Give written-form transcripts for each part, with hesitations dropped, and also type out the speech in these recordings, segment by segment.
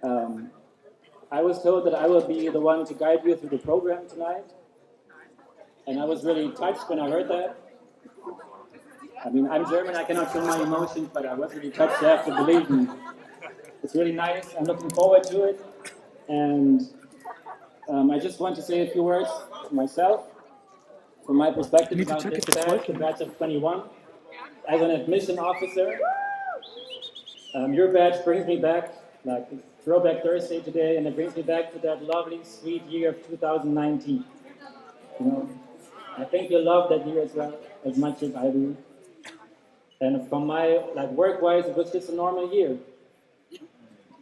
Um, I was told that I will be the one to guide you through the program tonight, and I was really touched when I heard that. I mean, I'm German, I cannot show my emotions, but I was really touched. You have to believe me. It's really nice. I'm looking forward to it, and I just want to say a few words myself, from my perspective about this batch, the batch of 21. As an admission officer, your badge brings me back, like Throwback Thursday today, and it brings me back to that lovely, sweet year of 2019. You know, I think you love that year as well, as much as I do. And from my work-wise, it was just a normal year.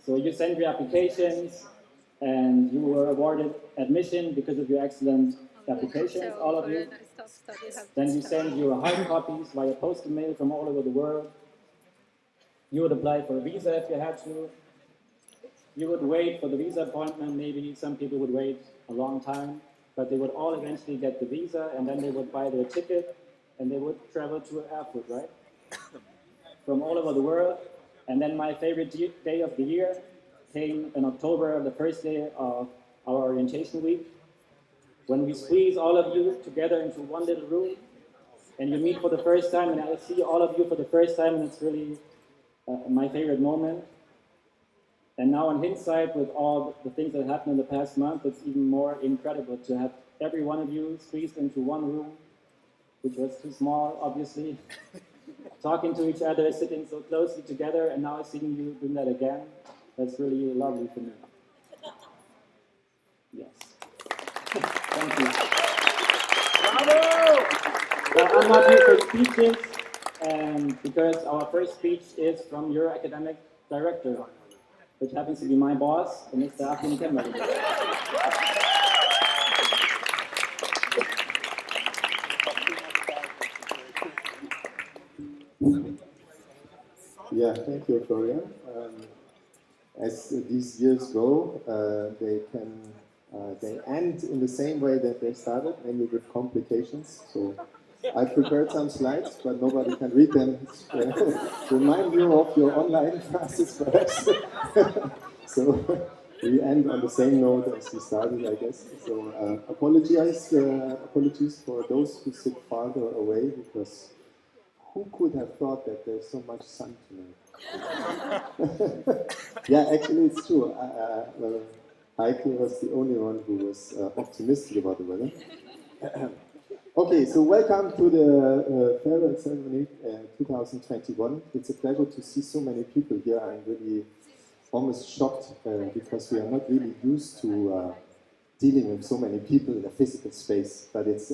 So you sent your applications, and you were awarded admission because of your excellent applications, all of you. Then you send your hard copies via postal mail from all over the world. You would apply for a visa if you had to. You would wait for the visa appointment. Maybe some people would wait a long time, but they would all eventually get the visa, and then they would buy their ticket, and they would travel to Erfurt, right? From all over the world. And then my favorite day of the year came in October, the first day of our orientation week, when we squeeze all of you together into one little room, and you meet for the first time, and I see all of you for the first time, and it's really my favorite moment. And now in hindsight, with all the things that happened in the past month, it's even more incredible to have every one of you squeezed into one room, which was too small, obviously, talking to each other, sitting so closely together, and now seeing you doing that again. That's really lovely for me. Yes. Thank you. Bravo! I'm not here for speeches, and because our first speech is from your academic director, which happens to be my boss, Mr. Achim Kemmerle. Yeah, thank you, Florian. As these years go, they end in the same way that they started, mainly with complications. So I prepared some slides, but nobody can read them. Remind you of your online classes, perhaps. So we end on the same note as we started, I guess. So apologies for those who sit farther away, because who could have thought that there's so much sun tonight? Yeah, actually it's true. Heike was the only one who was optimistic about the weather. Okay, so welcome to the farewell ceremony 2021. It's a pleasure to see so many people here. I'm really almost shocked because we are not really used to dealing with so many people in a physical space. But it's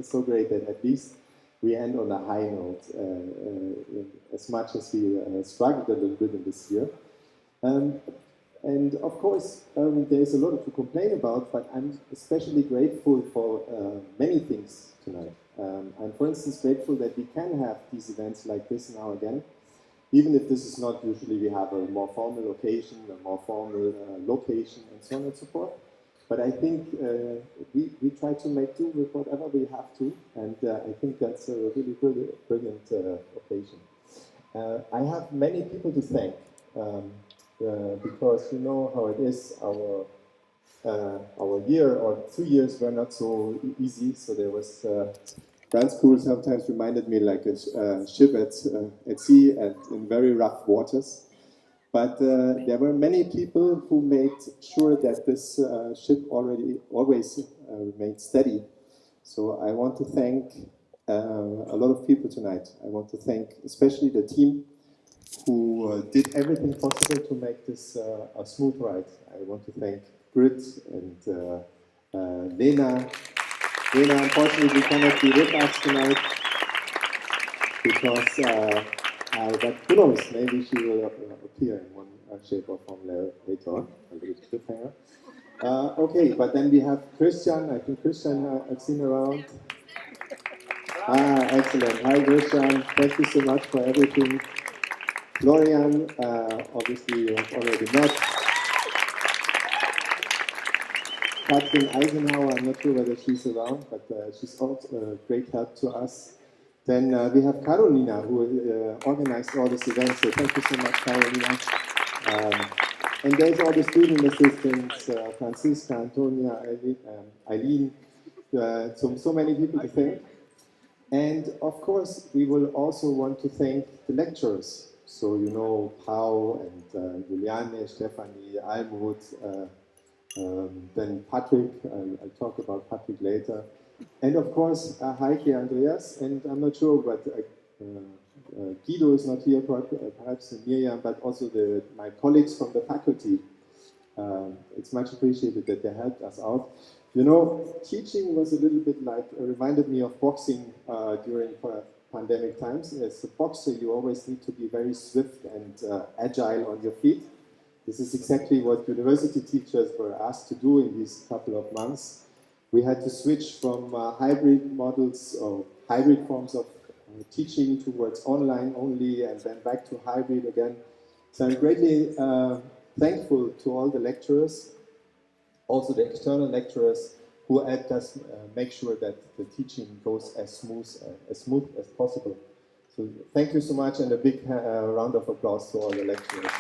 so great that at least we end on a high note, as much as we struggled a little bit in this year. And of course, there's a lot to complain about, but I'm especially grateful for many things tonight. I'm, for instance, grateful that we can have these events like this now again, even if this is not usually we have a more formal occasion, a more formal location, and so on and so forth. But I think we try to make do with whatever we have to, and I think that's a really brilliant occasion. I have many people to thank. Because you know how it is, our year or 2 years were not so easy. So there was dance school sometimes reminded me like a ship at sea and in very rough waters. But there were many people who made sure that this ship always remained steady. So I want to thank a lot of people tonight. I want to thank especially the team who did everything possible to make this a smooth ride. I want to thank Brit and Lena. Lena, unfortunately, cannot be with us tonight because, but who knows, maybe she will appear in one shape or form later on, a little cliffhanger. Okay, but then we have Christian. I think Christian I've seen around. Excellent. Hi, Christian. Thank you so much for everything. Florian, obviously you have already met. Katrin Eisenhower, I'm not sure whether she's around, but she's also a great help to us. Then we have Carolina, who organized all these events, so thank you so much, Carolina. And there's all the student assistants, Francisca, Antonia, Eileen, so many people to thank. And of course, we will also want to thank the lecturers. So, you know, Pau and Juliane, Stefanie, Almut, then Patrick, I'll talk about Patrick later. And of course, Heike, Andreas, and I'm not sure, but Guido is not here, perhaps Miriam, but also my colleagues from the faculty. It's much appreciated that they helped us out. You know, teaching was a little bit like, reminded me of boxing during pandemic times. As a boxer, you always need to be very swift and agile on your feet. This is exactly what university teachers were asked to do in these couple of months. We had to switch from hybrid models or hybrid forms of teaching towards online only and then back to hybrid again. So I'm greatly thankful to all the lecturers, also the external lecturers who helped us make sure that the teaching goes as smooth as possible. So thank you so much, and a big round of applause to all the lecturers.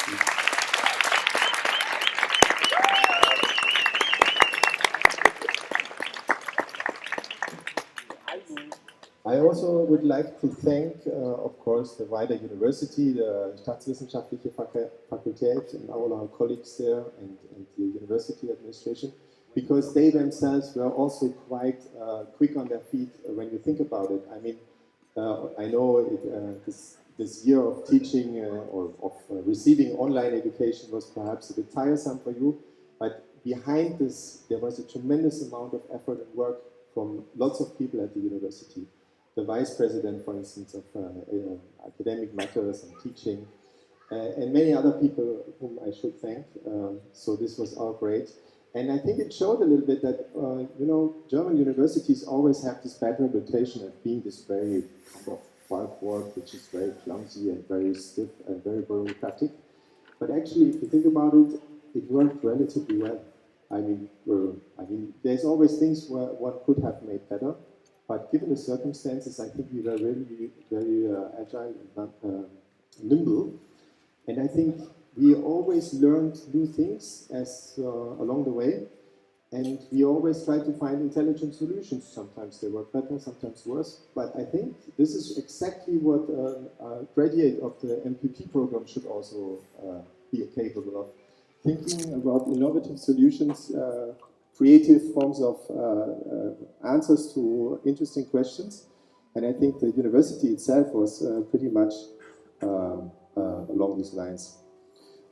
I also would like to thank, of course, the wider university, the Staatswissenschaftliche Fakultät, and all our colleagues there, and the university administration, because they themselves were also quite quick on their feet when you think about it. I mean, I know this year of teaching or of receiving online education was perhaps a bit tiresome for you, but behind this, there was a tremendous amount of effort and work from lots of people at the university. The vice president, for instance, of academic matters and teaching, and many other people whom I should thank. So this was all great. And I think it showed a little bit that, you know, German universities always have this bad reputation of being this very bulk work, which is very clumsy and very stiff and very bureaucratic. But actually, if you think about it, it worked relatively well. I mean, there's always things where one could have made better. But given the circumstances, I think we were really very agile and nimble. And I think we always learned new things along the way. And we always try to find intelligent solutions. Sometimes they work better, sometimes worse. But I think this is exactly what a graduate of the MPP program should also be capable of. Thinking about innovative solutions, creative forms of answers to interesting questions. And I think the university itself was pretty much along these lines.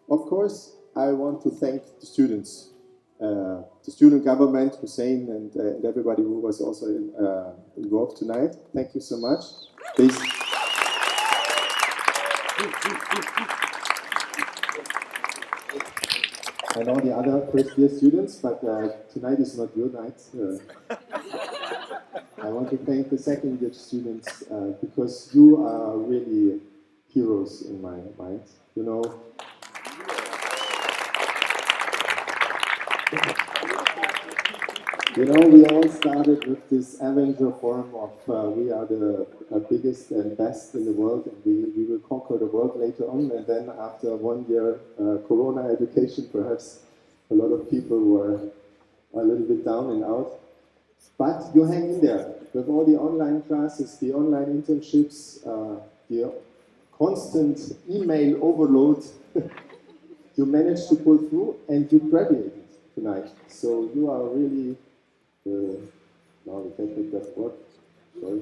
Of course, I want to thank the students, the student government, Hussein, and everybody who was also involved tonight. Thank you so much. Please. And all the other first-year students, but tonight is not your night. I want to thank the second-year students because you are really heroes in my mind. You know, we all started with this Avenger form of we are the biggest and best in the world, and we will conquer the world later on. And then after 1 year Corona education, perhaps a lot of people were a little bit down and out. But you hang in there with all the online classes, the online internships, the constant email overload. You managed to pull through, and you graduated tonight. So you are really. Now the technique doesn't work. Sorry.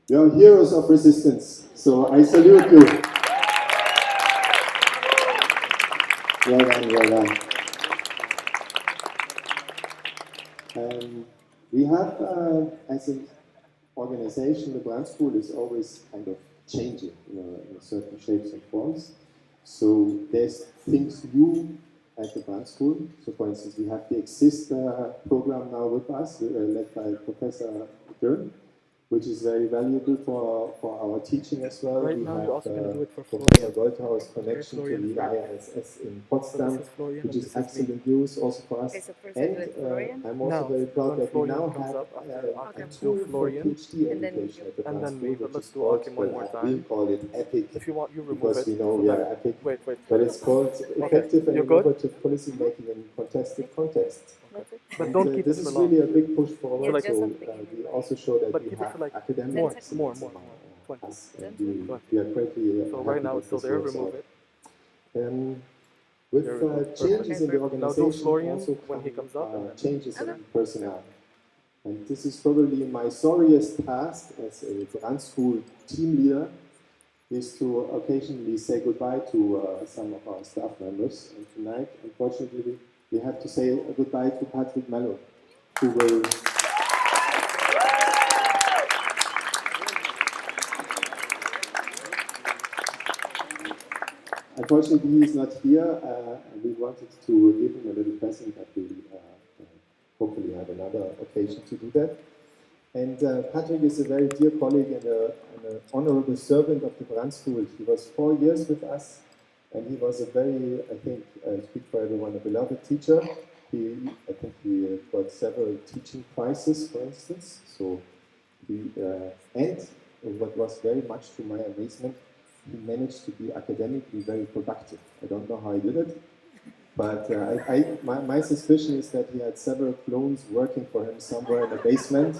You are heroes of resistance. So I salute you. Well done, well done. We have, as an organization, the Brand School is always kind of changing, in certain shapes and forms. So there's things new at the Brand School. So for instance, we have the Exist program now with us, led by Professor Dürn. which is very valuable for our teaching as well. Right we now, have you're also going to do it for Professor Florian. Goldhau's connection to the IISS in Potsdam, So this is Florian which and is this is me. excellent news also for us. Okay, so first I And do it Florian. I'm also Now, very proud when that we Florian now comes have up, after a Akim, tool do for Florian, PhD and then education you. at the and Brand then School, me. But which let's is do called, Akim one more we time. call it EPIC, If you want, you remove because it. we know so we that- are EPIC. Wait. But it's called Effective and You're good? Innovative Policy Making in Contested Contexts. That's it. But And, don't keep this it is for long. really a big push forward. Yeah, So, just something we like- also show that But we keep it have for like academic more, excellence more. among 20. us, and 20. we are greatly So happy right now that it's still this there. works Remove out. it. With There we go. changes in the Perfect. Now do organization, Florian also when he come, comes up, and then- changes in Okay. personnel. And this is probably my sorriest task as a Brand School team leader, is to occasionally say goodbye to some of our staff members. And tonight, unfortunately, we have to say goodbye to Patrick Mello, who will... Unfortunately, he is not here. We wanted to give him a little present, but we hopefully have another occasion to do that. And Patrick is a very dear colleague and an honorable servant of the Brand School. He was 4 years with us, and he was a very, I think, I speak for everyone, a beloved teacher. I think he got several teaching prizes, for instance. So, and what was very much to my amazement, he managed to be academically very productive. I don't know how he did it, but my suspicion is that he had several clones working for him somewhere in the basement.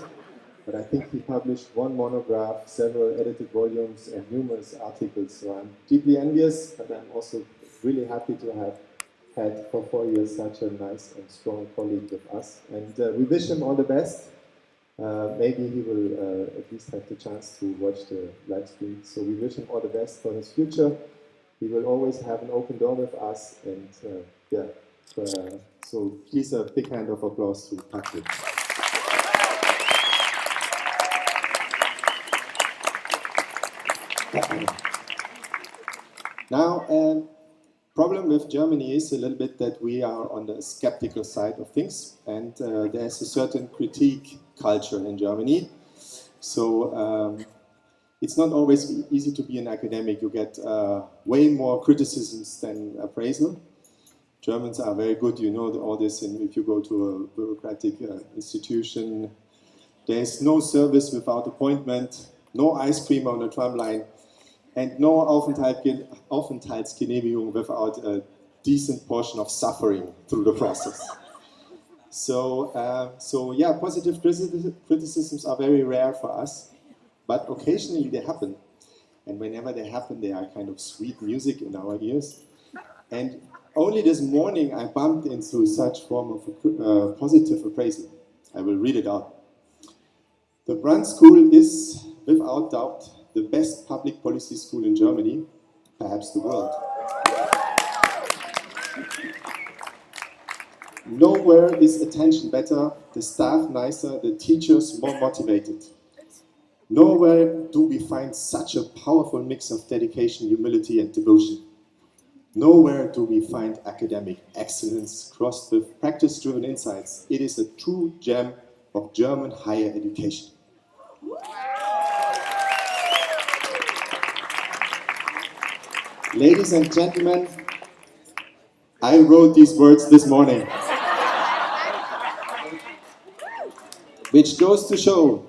But I think he published one monograph, several edited volumes, and numerous articles. So I'm deeply envious, but I'm also really happy to have had for 4 years such a nice and strong colleague with us. And we wish him all the best. Maybe he will at least have the chance to watch the live stream. So we wish him all the best for his future. He will always have an open door with us. And so please a big hand of applause to Patrick. Now, problem with Germany is a little bit that we are on the skeptical side of things, and there's a certain critique culture in Germany. So it's not always easy to be an academic. You get way more criticisms than appraisal. Germans are very good, you know all this, and if you go to a bureaucratic institution, there's no service without appointment, no ice cream on the tram line, and no Aufenthaltsgenehmigung without a decent portion of suffering through the process. So yeah, positive criticisms are very rare for us, but occasionally they happen. And whenever they happen, they are kind of sweet music in our ears. And only this morning I bumped into such form of positive appraisal. I will read it out. The Brand School is, without doubt, the best public policy school in Germany, perhaps the world. Nowhere is attention better, the staff nicer, the teachers more motivated. Nowhere do we find such a powerful mix of dedication, humility, and devotion. Nowhere do we find academic excellence crossed with practice-driven insights. It is a true gem of German higher education. Ladies and gentlemen, I wrote these words this morning, which goes to show,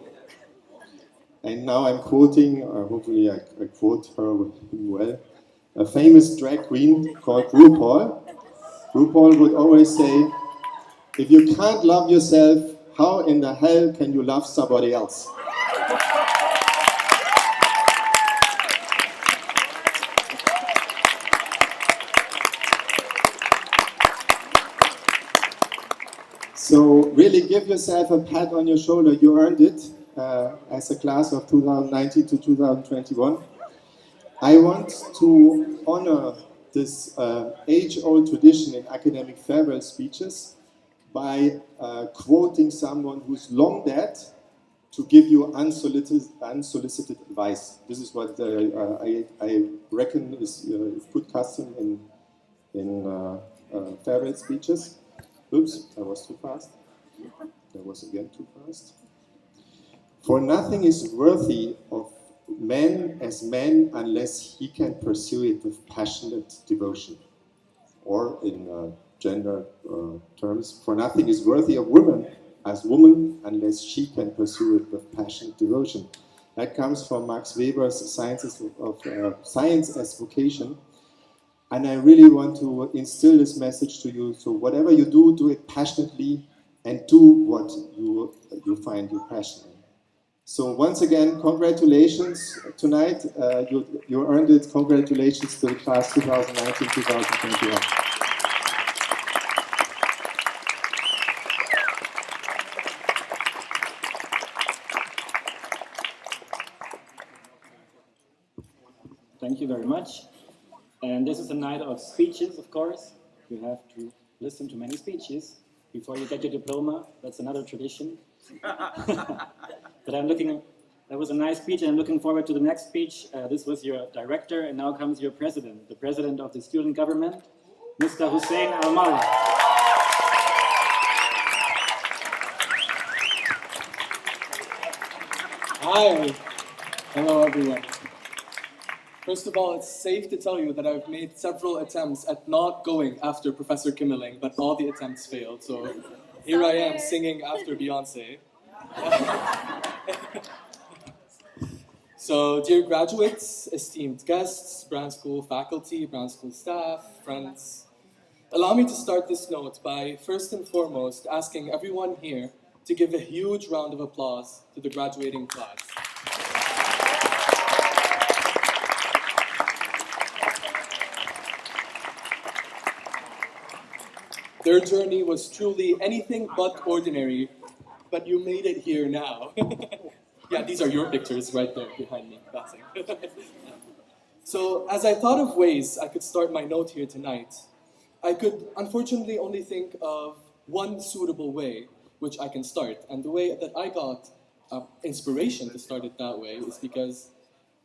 and now I'm quoting, or hopefully I quote her well, a famous drag queen called RuPaul. RuPaul would always say, if you can't love yourself, how in the hell can you love somebody else? So really give yourself a pat on your shoulder. You earned it as a class of 2019 to 2021. I want to honor this age-old tradition in academic farewell speeches by quoting someone who's long dead to give you unsolicited advice. This is what I reckon is good custom in farewell speeches. Oops, I was too fast. That was again too fast. For nothing is worthy of man as man unless he can pursue it with passionate devotion. Or in gender terms, for nothing is worthy of woman as woman unless she can pursue it with passionate devotion. That comes from Max Weber's Science as Vocation. And I really want to instill this message to you. So whatever you do, do it passionately and do what you find your passion in. So once again, congratulations tonight. You earned it. Congratulations to the class 2019-2021. Thank you very much. And this is a night of speeches, of course. You have to listen to many speeches before you get your diploma. That's another tradition. But that was a nice speech, and I'm looking forward to the next speech. This was your director, and now comes your president, the president of the student government, Mr. Hussein Al-Malla. Hi. Hello, everyone. First of all, it's safe to tell you that I've made several attempts at not going after Professor Kimmeling, but all the attempts failed. So here I am singing after Beyonce. So, dear graduates, esteemed guests, Brand School faculty, Brand School staff, friends, allow me to start this note by first and foremost asking everyone here to give a huge round of applause to the graduating class. Their journey was truly anything but ordinary, but you made it here now. Yeah, these are your pictures right there behind me. That's it. So, as I thought of ways I could start my note here tonight, I could unfortunately only think of one suitable way which I can start. And the way that I got inspiration to start it that way is because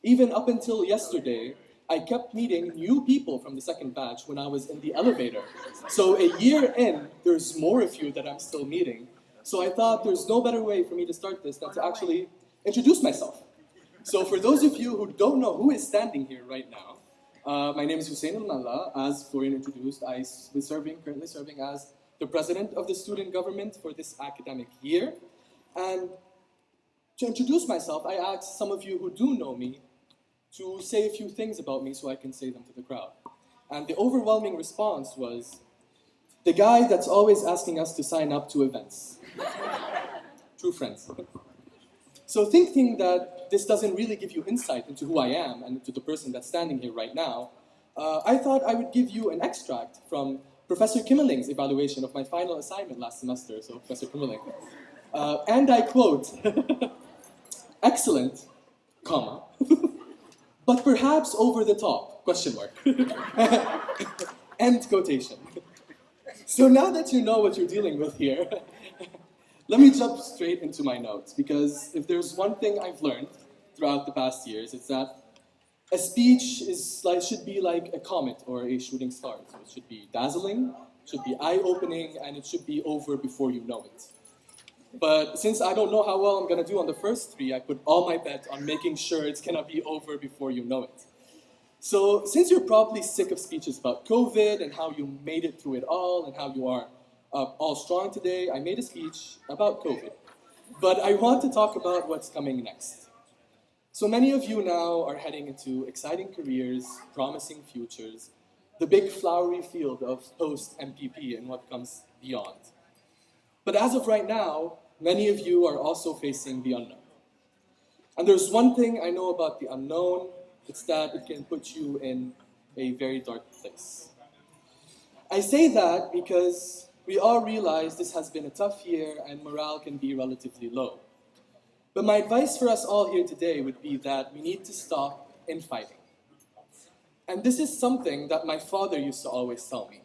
even up until yesterday, I kept meeting new people from the second batch when I was in the elevator. So a year in, there's more of you that I'm still meeting. So I thought there's no better way for me to start this than to actually introduce myself. So for those of you who don't know who is standing here right now, my name is Hussein Al-Malla. As Florian introduced, I was currently serving as the president of the student government for this academic year. And to introduce myself, I asked some of you who do know me to say a few things about me so I can say them to the crowd. And the overwhelming response was, the guy that's always asking us to sign up to events. True friends. So thinking that this doesn't really give you insight into who I am and into the person that's standing here right now, I thought I would give you an extract from Professor Kimmeling's evaluation of my final assignment last semester, so Professor Kimmeling. And I quote, excellent, comma, but perhaps over the top, question mark. End quotation. So now that you know what you're dealing with here, let me jump straight into my notes, because if there's one thing I've learned throughout the past years, it's that a speech should be like a comet or a shooting star. So it should be dazzling, should be eye-opening, and it should be over before you know it. But since I don't know how well I'm going to do on the first three, I put all my bet on making sure it's going to be over before you know it. So since you're probably sick of speeches about COVID and how you made it through it all and how you are all strong today, I made a speech about COVID. But I want to talk about what's coming next. So many of you now are heading into exciting careers, promising futures, the big flowery field of post-MPP and what comes beyond. But as of right now, many of you are also facing the unknown. And there's one thing I know about the unknown, it's that it can put you in a very dark place. I say that because we all realize this has been a tough year and morale can be relatively low. But my advice for us all here today would be that we need to stop infighting. And this is something that my father used to always tell me,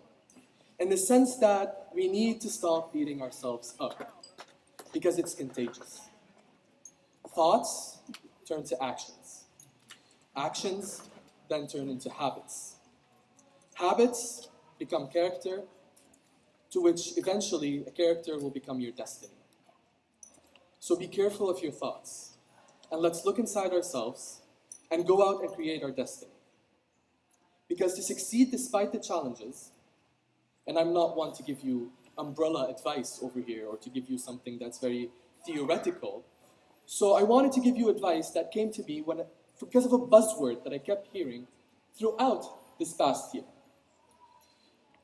in the sense that we need to stop beating ourselves up, because it's contagious. Thoughts turn to actions. Actions then turn into habits. Habits become character, to which eventually a character will become your destiny. So be careful of your thoughts, and let's look inside ourselves and go out and create our destiny. Because to succeed despite the challenges, and I'm not one to give you umbrella advice over here or to give you something that's very theoretical, so I wanted to give you advice that came to me because of a buzzword that I kept hearing throughout this past year.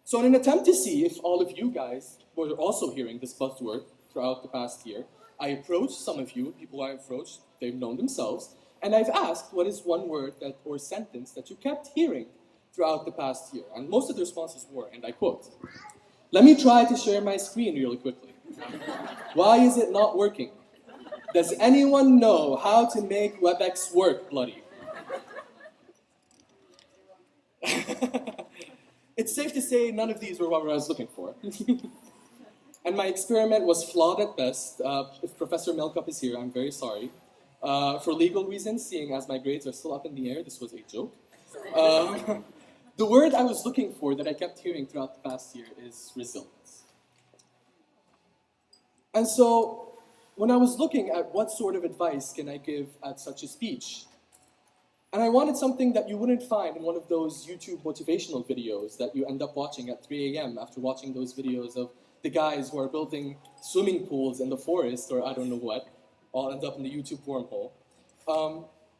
So in an attempt to see if all of you guys were also hearing this buzzword throughout the past year, I approached some of you, people I approached, they've known themselves, and I've asked what is one word or sentence that you kept hearing throughout the past year. And most of the responses were, and I quote, "Let me try to share my screen really quickly. Why is it not working? Does anyone know how to make WebEx work, bloody?" It's safe to say none of these were what I was looking for. And my experiment was flawed at best. If Professor Melkup is here, I'm very sorry. For legal reasons, seeing as my grades are still up in the air, this was a joke. The word I was looking for that I kept hearing throughout the past year is resilience. And so, when I was looking at what sort of advice can I give at such a speech, and I wanted something that you wouldn't find in one of those YouTube motivational videos that you end up watching at 3 a.m. after watching those videos of the guys who are building swimming pools in the forest or I don't know what, all end up in the YouTube wormhole.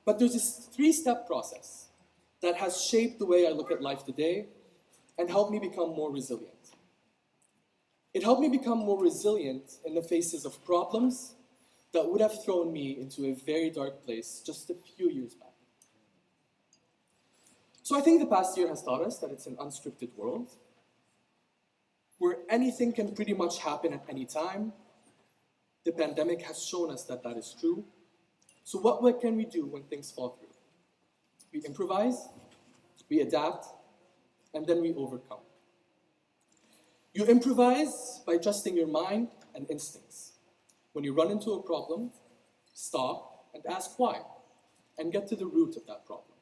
But there's this 3-step process that has shaped the way I look at life today and helped me become more resilient. It helped me become more resilient in the faces of problems that would have thrown me into a very dark place just a few years back. So I think the past year has taught us that it's an unscripted world where anything can pretty much happen at any time. The pandemic has shown us that that is true. So what can we do when things fall through? We improvise, we adapt, and then we overcome. You improvise by trusting your mind and instincts. When you run into a problem, stop and ask why, and get to the root of that problem.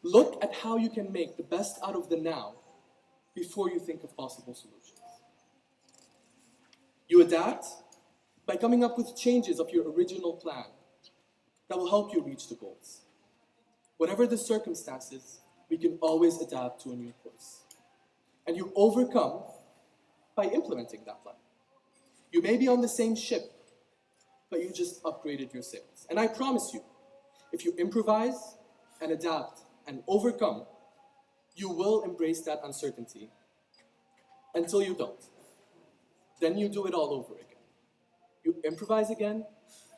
Look at how you can make the best out of the now before you think of possible solutions. You adapt by coming up with changes of your original plan that will help you reach the goals. Whatever the circumstances, we can always adapt to a new course. And you overcome by implementing that plan. You may be on the same ship, but you just upgraded your sails. And I promise you, if you improvise and adapt and overcome, you will embrace that uncertainty until you don't. Then you do it all over again. You improvise again,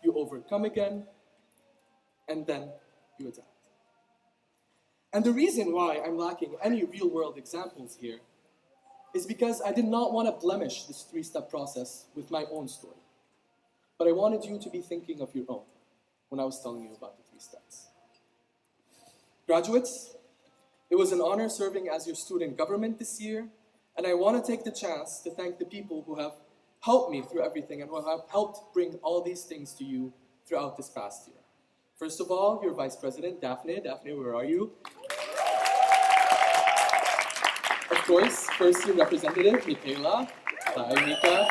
you overcome again, and then you adapt. And the reason why I'm lacking any real-world examples here is because I did not want to blemish this 3-step process with my own story. But I wanted you to be thinking of your own when I was telling you about the 3 steps. Graduates, it was an honor serving as your student government this year, and I want to take the chance to thank the people who have helped me through everything and who have helped bring all these things to you throughout this past year. First of all, your Vice President, Daphne. Daphne, where are you? Of course, first year representative, Michaela. Hi, Mika.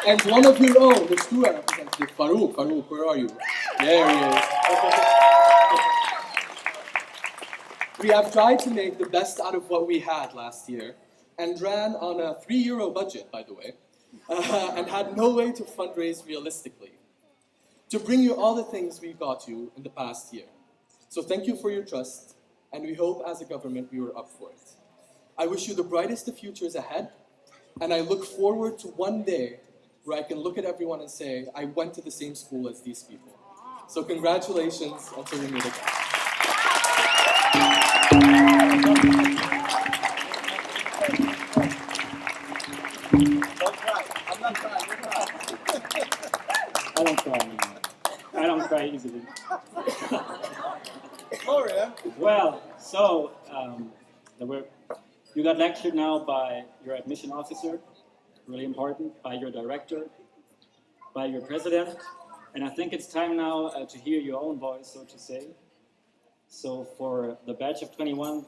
And one of your own, the student representative, Farouk. Farouk, where are you? There he is. We have tried to make the best out of what we had last year and ran on a €3 budget, by the way, and had no way to fundraise realistically to bring you all the things we got you in the past year. So thank you for your trust, and we hope as a government we were up for it. I wish you the brightest of futures ahead, and I look forward to one day where I can look at everyone and say, I went to the same school as these people. So congratulations until we meet again. I don't cry anymore. I don't cry easily. Well, so you got lectured now by your admission officer, really important, by your director, by your president, and I think it's time now to hear your own voice, so to say. So for the batch of 21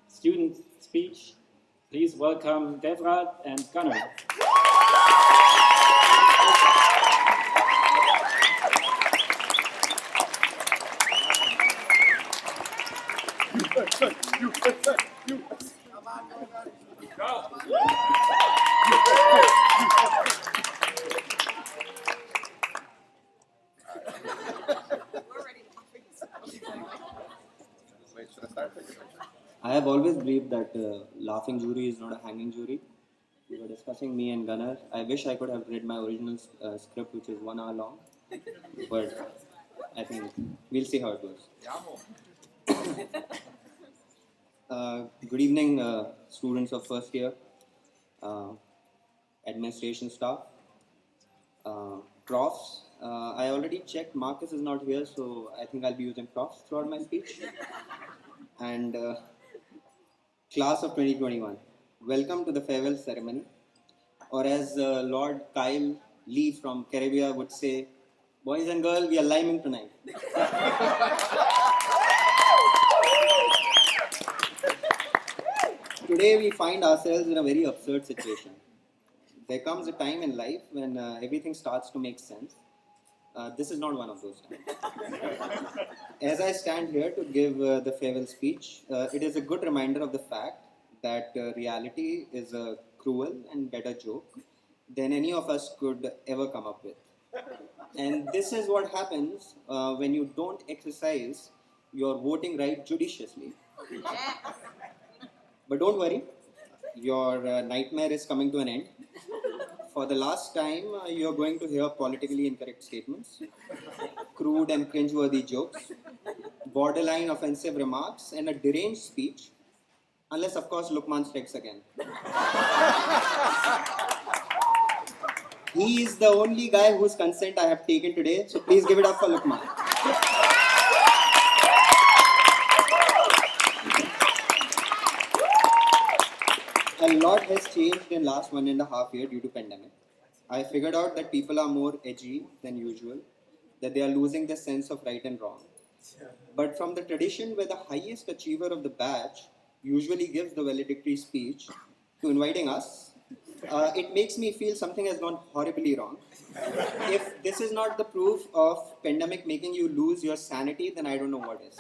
student speech, please welcome Devrat and Gunnar. I have always believed that laughing jury is not a hanging jury. We were discussing me and Gunnar. I wish I could have read my original script, which is 1 hour long, but I think we'll see how it goes. Good evening, students of first year, administration staff, profs. I already checked. Marcus is not here, so I think I'll be using profs throughout my speech. And class of 2021, welcome to the farewell ceremony, or as Lord Kyle Lee from Caribbean would say, boys and girls, we are liming tonight. Today we find ourselves in a very absurd situation. There comes a time in life when everything starts to make sense. This is not one of those times. As I stand here to give the farewell speech, it is a good reminder of the fact that reality is a cruel and better joke than any of us could ever come up with. And this is what happens when you don't exercise your voting right judiciously. But don't worry, your nightmare is coming to an end. For the last time, you're going to hear politically incorrect statements, crude and cringeworthy jokes, borderline offensive remarks, and a deranged speech, unless, of course, Lukman strikes again. He is the only guy whose consent I have taken today, so please give it up for Lukman. A lot has changed in last 1.5 years due to pandemic. I figured out that people are more edgy than usual, that they are losing their sense of right and wrong. But from the tradition where the highest achiever of the batch usually gives the valedictory speech to inviting us, it makes me feel something has gone horribly wrong. If this is not the proof of pandemic making you lose your sanity, then I don't know what is.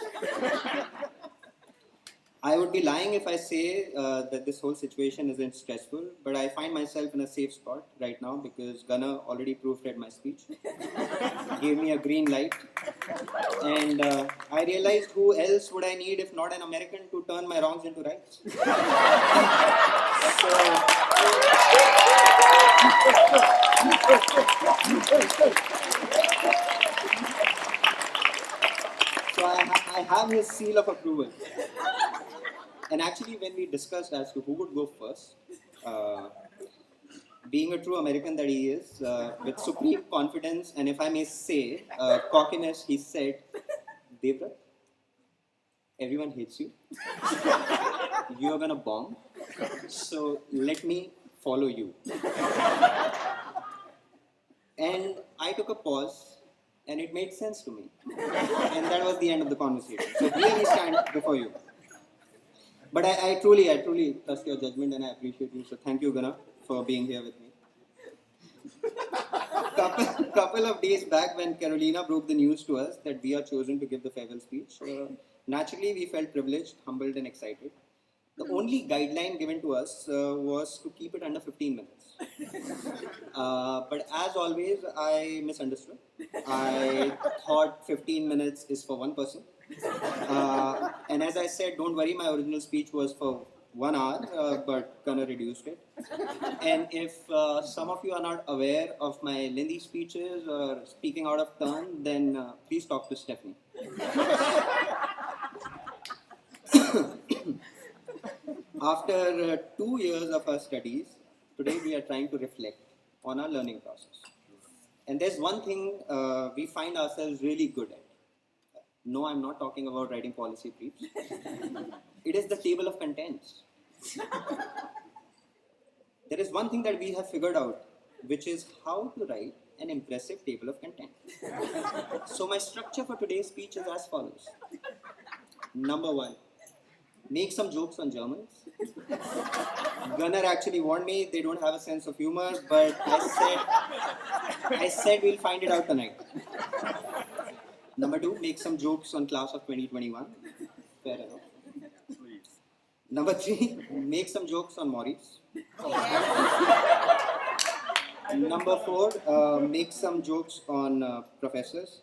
I would be lying if I say that this whole situation isn't stressful, but I find myself in a safe spot right now because Gunnar already proofread my speech, gave me a green light, and I realized who else would I need if not an American to turn my wrongs into rights. So I have his seal of approval. And actually, when we discussed as to who would go first, being a true American that he is, with supreme confidence and if I may say, cockiness, he said, Devrat, everyone hates you. You are gonna bomb. So let me follow you. And I took a pause and it made sense to me. And that was the end of the conversation. So here we stand before you. But I truly trust your judgment and I appreciate you. So thank you, Gunnar, for being here with me. Couple of days back when Carolina broke the news to us that we are chosen to give the farewell speech, naturally we felt privileged, humbled and excited. The only guideline given to us was to keep it under 15 minutes. But as always, I misunderstood. I thought 15 minutes is for one person. And as I said, don't worry, my original speech was for 1 hour, but Gunnar reduced it. And if some of you are not aware of my lengthy speeches or speaking out of turn, then please talk to Stephanie. After 2 years of our studies, today we are trying to reflect on our learning process. And there's one thing we find ourselves really good at. No, I'm not talking about writing policy briefs. It is the table of contents. There is one thing that we have figured out, which is how to write an impressive table of contents. So my structure for today's speech is as follows. Number 1, make some jokes on Germans. Gunnar actually warned me they don't have a sense of humor, but I said we'll find it out tonight. Number 2, make some jokes on class of 2021. Fair enough. Number 3, make some jokes on Maurice. Number 4, make some jokes on professors.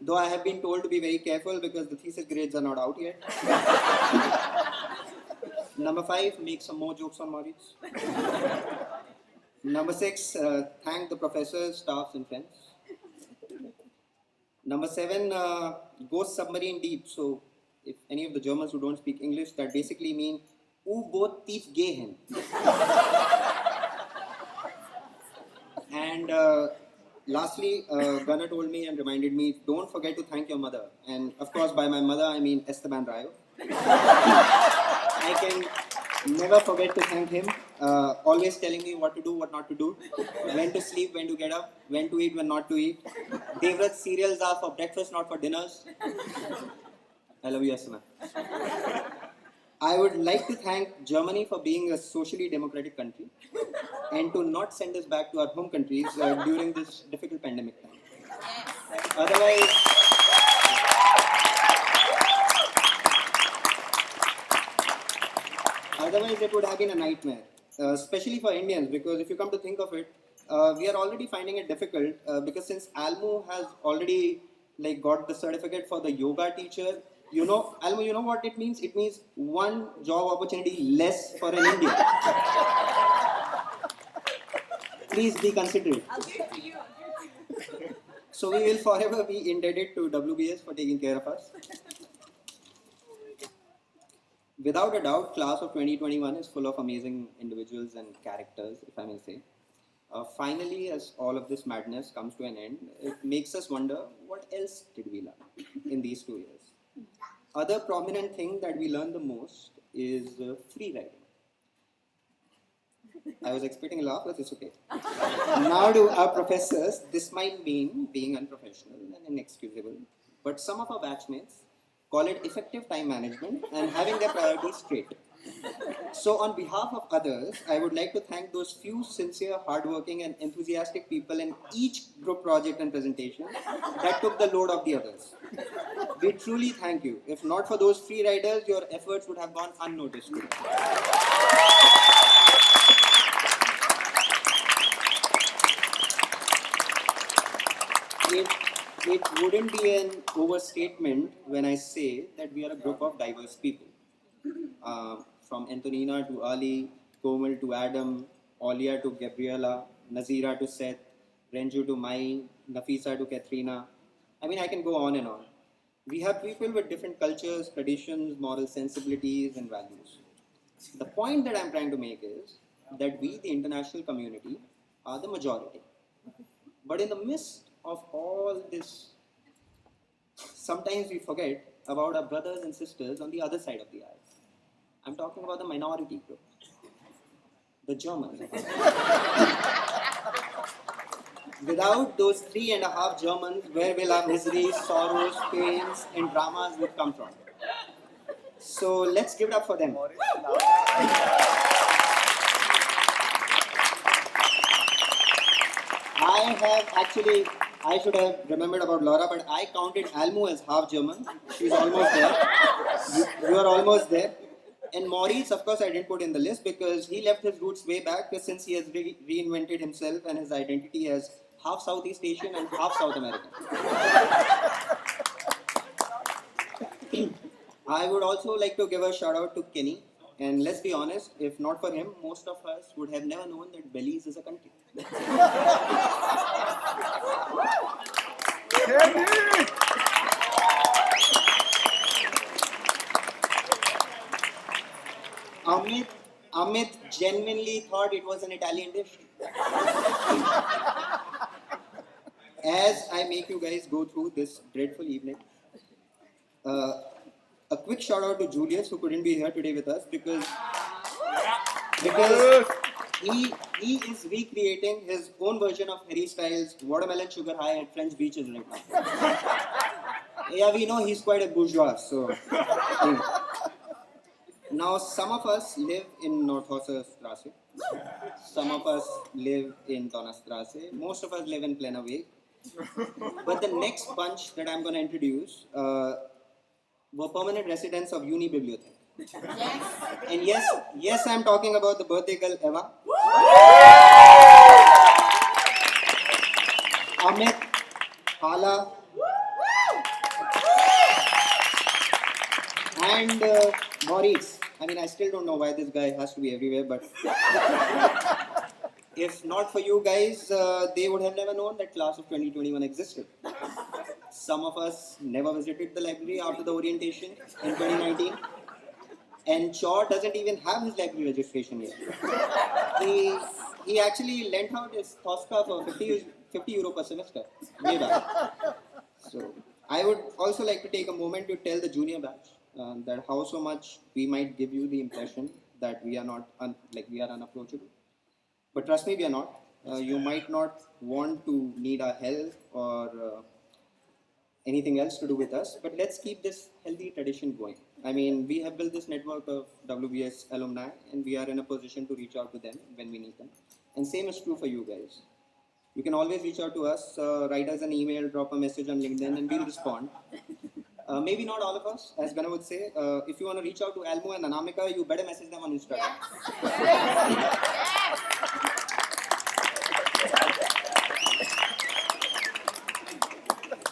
Though I have been told to be very careful because the thesis grades are not out yet. Number 5, make some more jokes on Maurice. Number 6, thank the professors, staffs, and friends. Number 7, go submarine deep. So, if any of the Germans who don't speak English, that basically means both thief gay hain. And lastly, Gunnar told me and reminded me, don't forget to thank your mother. And of course, by my mother, I mean Esteban Rayo. I can never forget to thank him. Always telling me what to do, what not to do, when to sleep, when to get up, when to eat, when not to eat. Devrat's cereals are for breakfast, not for dinners. I love you, Esteban. I would like to thank Germany for being a socially democratic country and to not send us back to our home countries during this difficult pandemic time. Otherwise it would have been a nightmare, especially for Indians, because if you come to think of it, we are already finding it difficult because since Almu has already got the certificate for the yoga teacher, Almu, you know what it means? It means one job opportunity less for an Indian. Please be considerate. I'll give it to you. So we will forever be indebted to WBS for taking care of us. Without a doubt, class of 2021 is full of amazing individuals and characters, if I may say. Finally, as all of this madness comes to an end, it makes us wonder what else did we learn in these 2 years. Other prominent thing that we learned the most is free riding. I was expecting a laugh, but it's okay. Now to our professors, this might mean being unprofessional and inexcusable, but some of our batchmates call it effective time management and having their priorities straight. So on behalf of others, I would like to thank those few sincere, hardworking and enthusiastic people in each group project and presentation that took the load of the others. We truly thank you. If not for those free riders, your efforts would have gone unnoticed. It wouldn't be an overstatement when I say that we are a group of diverse people. From Antonina to Ali, Komal to Adam, Olia to Gabriela, Nazira to Seth, Renju to Mai, Nafisa to Katrina. I mean, I can go on and on. We have people with different cultures, traditions, moral sensibilities, and values. The point that I'm trying to make is that we, the international community, are the majority. But in the midst of all this, sometimes we forget about our brothers and sisters on the other side of the aisle. I'm talking about the minority group, the Germans. Without those 3.5 Germans, where will our miseries, sorrows, pains, and dramas would come from? So let's give it up for them. I should have remembered about Laura, but I counted Almu as half German. She's almost there. You are almost there. And Maurice, of course, I didn't put in the list because he left his roots way back since he has reinvented himself and his identity as half Southeast Asian and half South American. I would also like to give a shout out to Kenny. And let's be honest, if not for him, most of us would have never known that Belize is a country. Amit genuinely thought it was an Italian dish. As I make you guys go through this dreadful evening, a quick shout out to Julius, who couldn't be here today with us because he is recreating his own version of Harry Styles' Watermelon Sugar High at French beaches right now. Yeah, we know he's quite a bourgeois, so. Yeah. Now, some of us live in Nordhauser Straße. Some of us live in Donnerstraße. Most of us live in Pleiner Weg. But the next bunch that I'm going to introduce were permanent residents of Uni Bibliothek. And yes, I'm talking about the birthday girl Eva. Amit, Hala, and Maurice. I mean, I still don't know why this guy has to be everywhere, but if not for you guys, they would have never known that class of 2021 existed. Some of us never visited the library after the orientation in 2019. And Chaw doesn't even have his library registration yet. He actually lent out his Tosca for 50 euro per semester way back. So I would also like to take a moment to tell the junior batch that how so much we might give you the impression that we are not we are unapproachable. But trust me, we are not. You might not want to need our help or anything else to do with us, but let's keep this healthy tradition going. I mean, we have built this network of WBS alumni, and we are in a position to reach out to them when we need them. And same is true for you guys. You can always reach out to us, write us an email, drop a message on LinkedIn, and we'll respond. Maybe not all of us, as Gana would say. If you want to reach out to Almo and Anamika, you better message them on Instagram.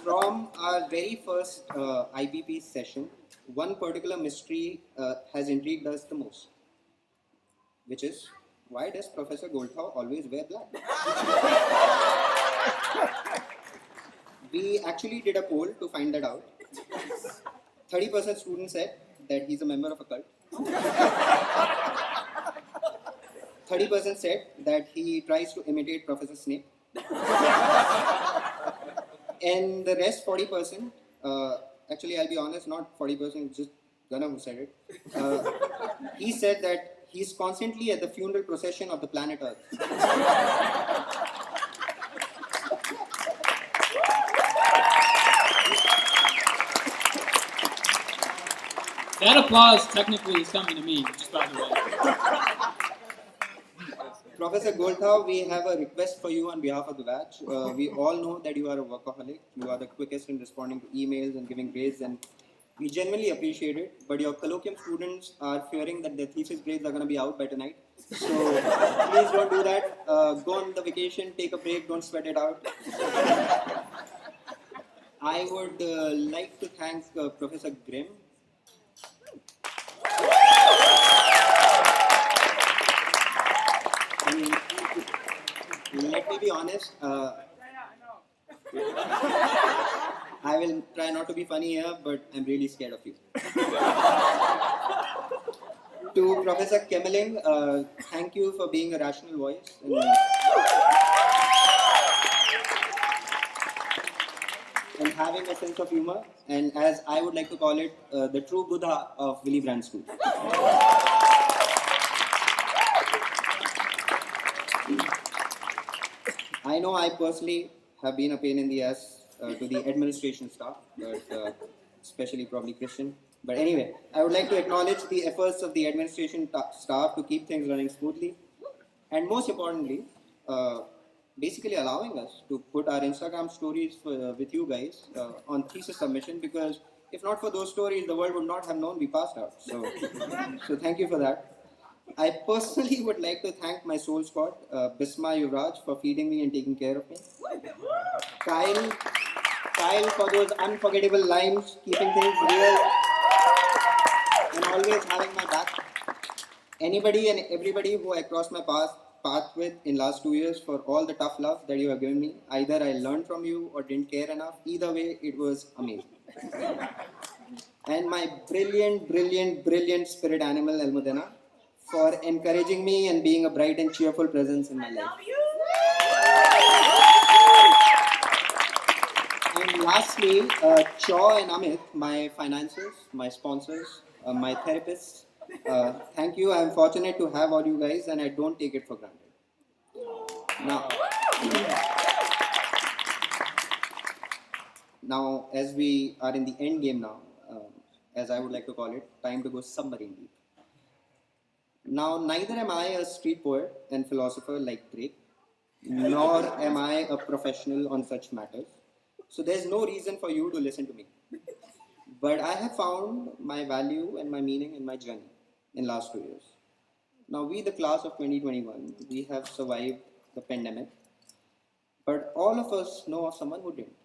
From our very first IBP session, one particular mystery has intrigued us the most, which is, why does Professor Goldthau always wear black? We actually did a poll to find that out. 30% students said that he's a member of a cult. 30% said that he tries to imitate Professor Snape. And the rest 40%, actually I'll be honest, not 40%, just Gana who said it. He said that he's constantly at the funeral procession of the planet Earth. That applause technically is coming to me, just by the way. Professor Goldthau, we have a request for you on behalf of the batch. We all know that you are a workaholic. You are the quickest in responding to emails and giving grades, and we genuinely appreciate it. But your colloquium students are fearing that their thesis grades are going to be out by tonight. So please don't do that. Go on the vacation, take a break, don't sweat it out. I would like to thank Professor Grimm. I mean, let me be honest. I will try not to be funny here, but I'm really scared of you. To Professor Kemmeling, thank you for being a rational voice. And having a sense of humor, and as I would like to call it, the true Buddha of Willy Brandt School. I know I personally have been a pain in the ass to the administration staff, but especially probably Christian. But anyway, I would like to acknowledge the efforts of the administration staff to keep things running smoothly, and most importantly, basically allowing us to put our Instagram stories with you guys on thesis submission, because if not for those stories, the world would not have known we passed out. So thank you for that. I personally would like to thank my soul squad, Bisma Yuvraj, for feeding me and taking care of me. Kyle for those unforgettable lines, keeping things real, and always having my back. Anybody and everybody who I crossed my path with in last 2 years, for all the tough love that you have given me. Either I learned from you or didn't care enough. Either way, it was amazing. And my brilliant spirit animal, Almudena, for encouraging me and being a bright and cheerful presence in my life. And lastly, Chaw and Amit, my financiers, my sponsors, my therapists, thank you. I'm fortunate to have all you guys, and I don't take it for granted. Now, as we are in the end game now, as I would like to call it, time to go submarine deep. Now, neither am I a street poet and philosopher like Drake, nor am I a professional on such matters. So there's no reason for you to listen to me. But I have found my value and my meaning in my journey in last 2 years. Now we, the class of 2021, we have survived the pandemic, but all of us know of someone who didn't.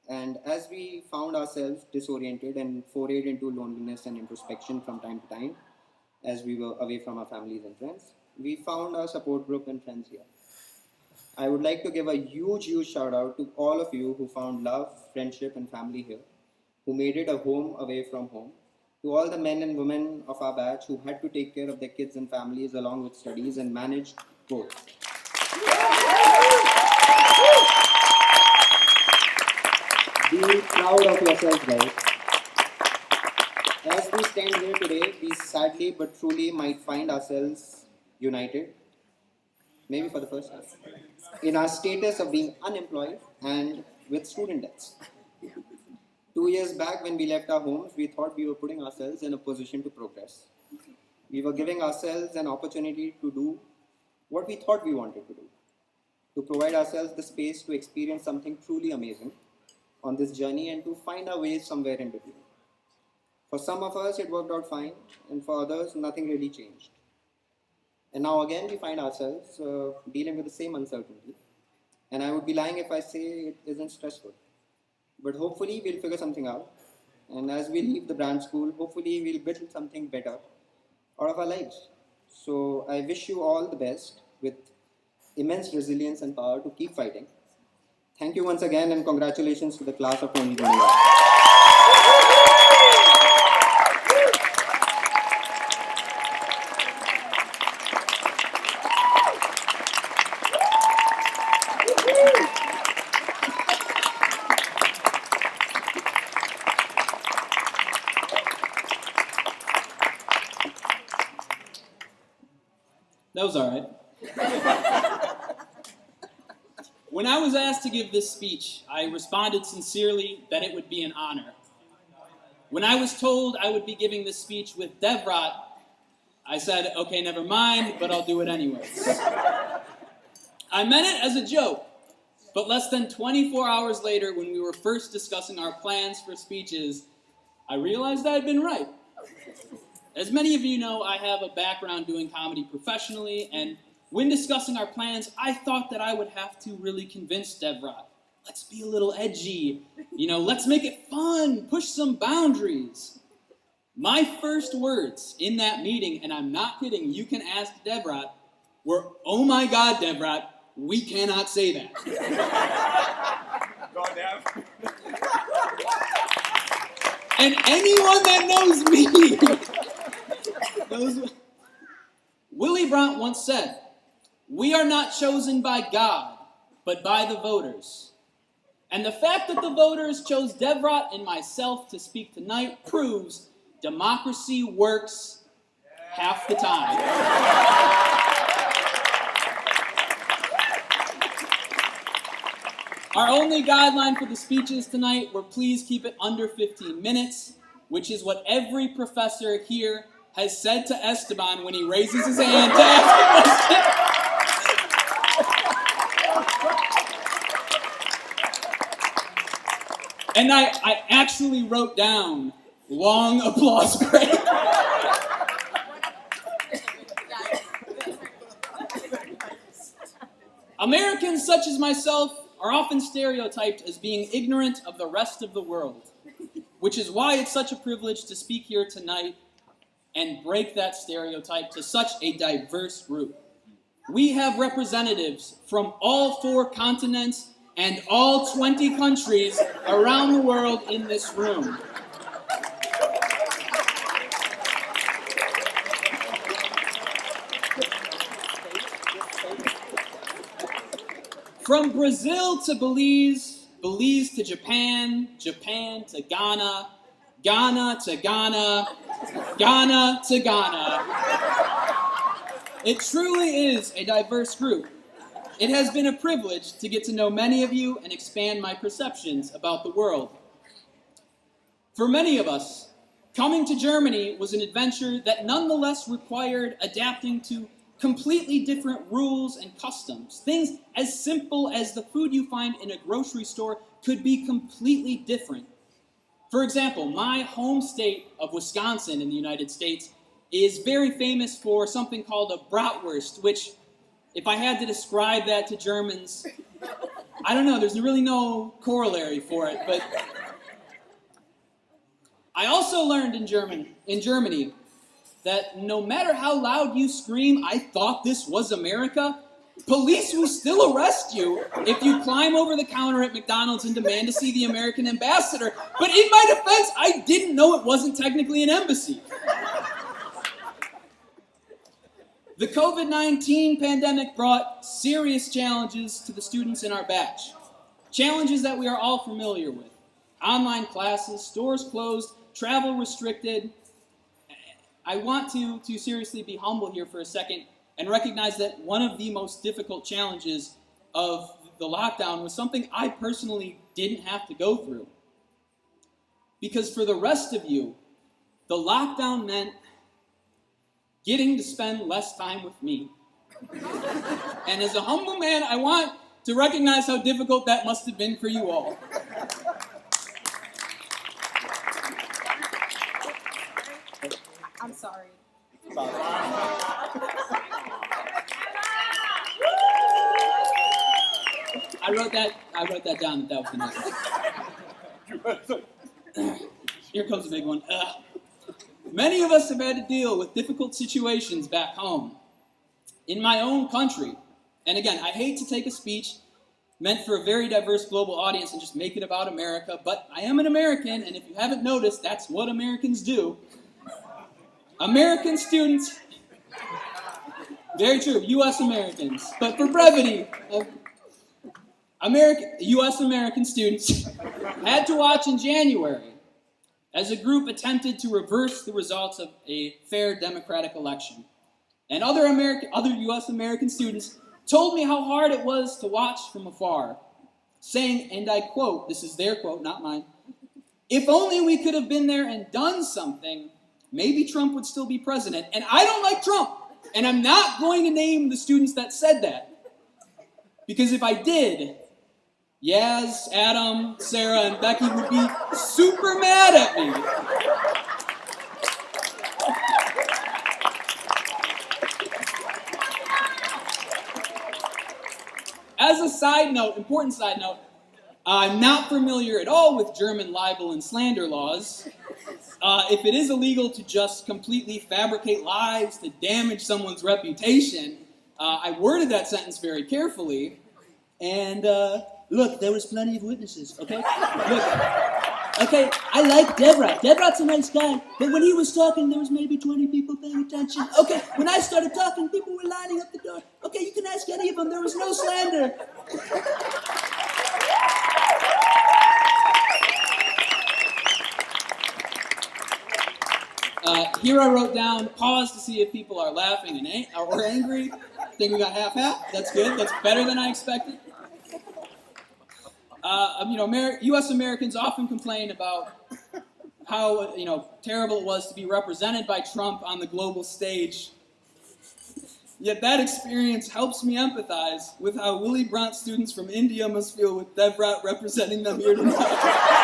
And as we found ourselves disoriented and forayed into loneliness and introspection from time to time, as we were away from our families and friends, we found our support group and friends here. I would like to give a huge shout out to all of you who found love, friendship, and family here, who made it a home away from home. To all the men and women of our batch who had to take care of their kids and families along with studies and managed both. Be proud of yourselves, guys. As we stand here today, we sadly but truly might find ourselves united, maybe for the first time, in our status of being unemployed and with student debts. 2 years back, when we left our homes, we thought we were putting ourselves in a position to progress. We were giving ourselves an opportunity to do what we thought we wanted to do, to provide ourselves the space to experience something truly amazing on this journey and to find our ways somewhere in between. For some of us, it worked out fine, and for others, nothing really changed. And now again, we find ourselves dealing with the same uncertainty. And I would be lying if I say it isn't stressful. But hopefully, we'll figure something out. And as we leave the brand school, hopefully, we'll build something better out of our lives. So I wish you all the best with immense resilience and power to keep fighting. Thank you once again, and congratulations to the class of 2021. That was all right. When I was asked to give this speech, I responded sincerely that it would be an honor. When I was told I would be giving this speech with Devrat, I said, okay, never mind, but I'll do it anyways. I meant it as a joke, but less than 24 hours later, when we were first discussing our plans for speeches, I realized I had been right. As many of you know, I have a background doing comedy professionally, and when discussing our plans, I thought that I would have to really convince Devrat. Let's be a little edgy, let's make it fun, push some boundaries. My first words in that meeting, and I'm not kidding, you can ask Devrat, were, oh my God, Devrat, we cannot say that. And anyone that knows me knows. Willy Brandt once said, we are not chosen by God, but by the voters. And the fact that the voters chose Devrat and myself to speak tonight proves democracy works half the time. Our only guideline for the speeches tonight were please keep it under 15 minutes, which is what every professor here has said to Esteban when he raises his hand to ask a question. And I actually wrote down long applause break. Americans such as myself are often stereotyped as being ignorant of the rest of the world, which is why it's such a privilege to speak here tonight and break that stereotype to such a diverse group. We have representatives from all 4 continents and all 20 countries around the world in this room. From Brazil to Belize, Belize to Japan, Japan to Ghana, Ghana to Ghana, Ghana to Ghana. It truly is a diverse group. It has been a privilege to get to know many of you and expand my perceptions about the world. For many of us, coming to Germany was an adventure that nonetheless required adapting to completely different rules and customs. Things as simple as the food you find in a grocery store could be completely different For example, my home state of Wisconsin in the United States is very famous for something called a bratwurst, which, if I had to describe that to Germans, I don't know, there's really no corollary for it, but I also learned in Germany that no matter how loud you scream, "I thought this was America," police will still arrest you if you climb over the counter at McDonald's and demand to see the American ambassador. But in my defense, I didn't know it wasn't technically an embassy. The COVID-19 pandemic brought serious challenges to the students in our batch. Challenges that we are all familiar with. Online classes, stores closed, travel restricted. I want to seriously be humble here for a second and recognize that one of the most difficult challenges of the lockdown was something I personally didn't have to go through. Because for the rest of you, the lockdown meant getting to spend less time with me. And as a humble man, I want to recognize how difficult that must have been for you all. I'm sorry. I wrote that down, that was the next. Here comes a big one. Many of us have had to deal with difficult situations back home, in my own country. And again, I hate to take a speech meant for a very diverse global audience and just make it about America, but I am an American, and if you haven't noticed, that's what Americans do. American students, very true, U.S. Americans, but for brevity, U.S. American students had to watch in January as a group attempted to reverse the results of a fair democratic election. And other U.S. American students told me how hard it was to watch from afar, saying, and I quote, this is their quote, not mine, "If only we could have been there and done something, maybe Trump would still be president." And I don't like Trump, and I'm not going to name the students that said that, because if I did, Yaz, Adam, Sarah, and Becky would be super mad at me. As a side note, important side note, I'm not familiar at all with German libel and slander laws. If it is illegal to just completely fabricate lies to damage someone's reputation, I worded that sentence very carefully, and look, there was plenty of witnesses, okay? Look, okay, I like Devrat. Devrat's a nice guy, but when he was talking, there was maybe 20 people paying attention. Okay, when I started talking, people were lining up the door. Okay, you can ask any of them, there was no slander. Here I wrote down, pause to see if people are laughing and or angry. I think we got half-half. That's good. That's better than I expected. U.S. Americans often complain about how terrible it was to be represented by Trump on the global stage. Yet that experience helps me empathize with how Willy Brandt students from India must feel with Devrat representing them here tonight.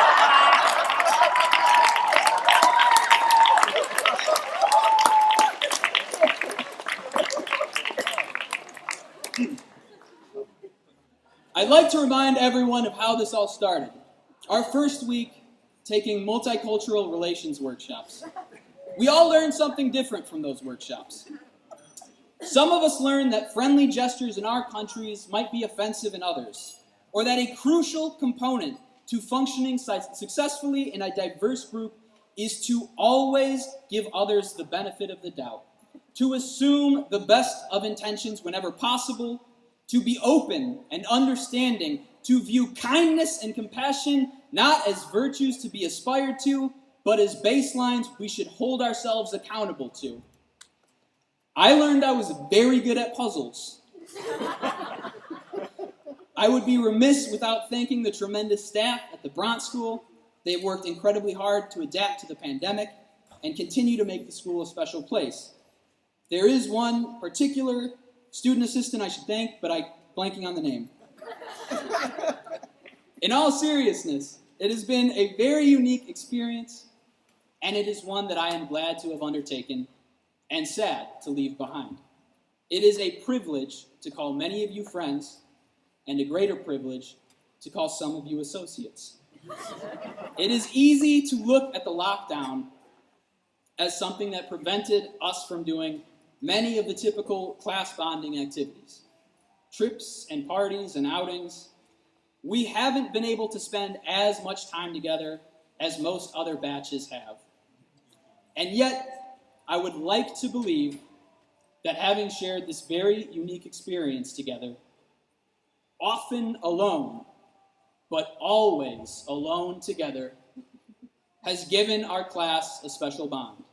I'd like to remind everyone of how this all started. Our first week taking multicultural relations workshops. We all learned something different from those workshops. Some of us learned that friendly gestures in our countries might be offensive in others, or that a crucial component to functioning successfully in a diverse group is to always give others the benefit of the doubt, to assume the best of intentions whenever possible, to be open and understanding, to view kindness and compassion not as virtues to be aspired to, but as baselines we should hold ourselves accountable to. I learned I was very good at puzzles. I would be remiss without thanking the tremendous staff at the Brandt School. They've worked incredibly hard to adapt to the pandemic and continue to make the school a special place. There is one particular student assistant I should thank, but I'm blanking on the name. In all seriousness, It has been a very unique experience, and it is one that I am glad to have undertaken and sad to leave behind. It is a privilege to call many of you friends, and a greater privilege to call some of you associates. It is easy to look at the lockdown as something that prevented us from doing many of the typical class bonding activities. Trips and parties and outings. We haven't been able to spend as much time together as most other batches have. And yet, I would like to believe that having shared this very unique experience together, often alone, but always alone together, has given our class a special bond.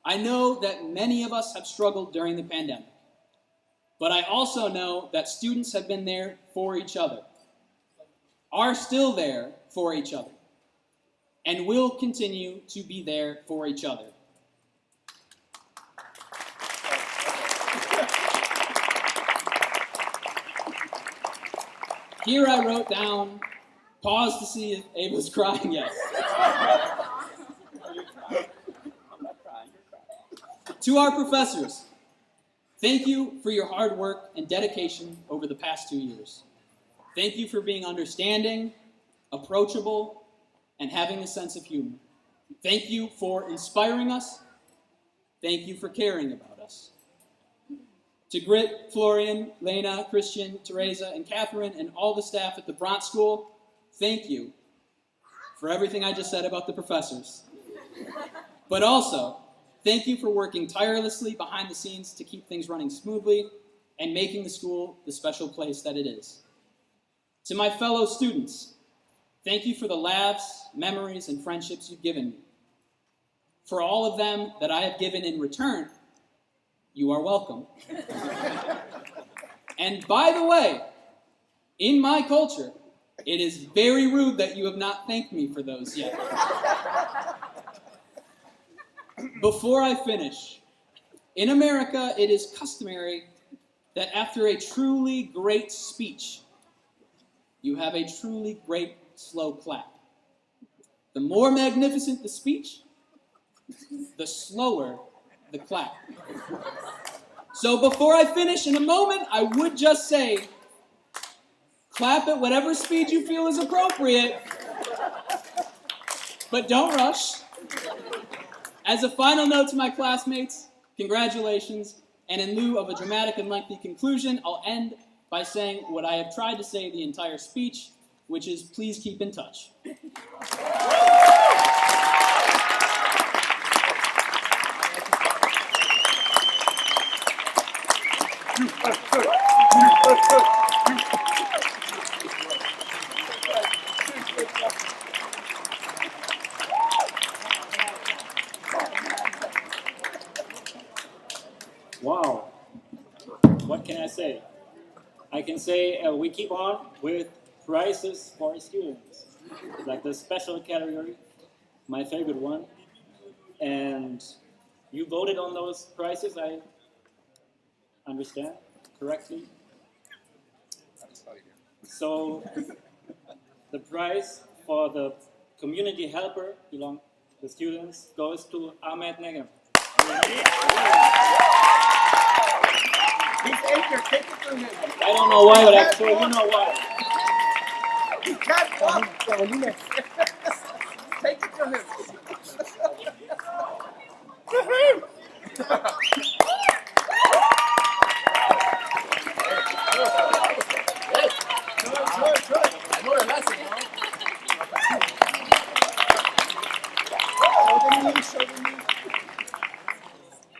I know that many of us have struggled during the pandemic, but I also know that students have been there for each other, are still there for each other, and will continue to be there for each other. Here I wrote down, pause to see if Ava's crying, yes. To our professors, thank you for your hard work and dedication over the past 2 years. Thank you for being understanding, approachable, and having a sense of humor. Thank you for inspiring us. Thank you for caring about us. To Grit, Florian, Lena, Christian, Teresa, and Catherine, and all the staff at the Bront School, thank you for everything I just said about the professors. But also, thank you for working tirelessly behind the scenes to keep things running smoothly and making the school the special place that it is. To my fellow students, thank you for the laughs, memories, and friendships you've given me. For all of them that I have given in return, you are welcome. And by the way, in my culture, it is very rude that you have not thanked me for those yet. Before I finish, in America, it is customary that after a truly great speech, you have a truly great slow clap. The more magnificent the speech, the slower the clap. So before I finish, in a moment, I would just say, clap at whatever speed you feel is appropriate, but don't rush. As a final note to my classmates, congratulations, and in lieu of a dramatic and lengthy conclusion, I'll end by saying what I have tried to say the entire speech, which is please keep in touch. Wow. What can I say? I can say we keep on with prizes for students, like the special category, my favorite one. And you voted on those prizes, I understand correctly. So the prize for the community helper belong to students goes to Ahmed Negem. He's anchor, take it from him. I don't know why, but actually, you know why. He can't walk. Take it from him.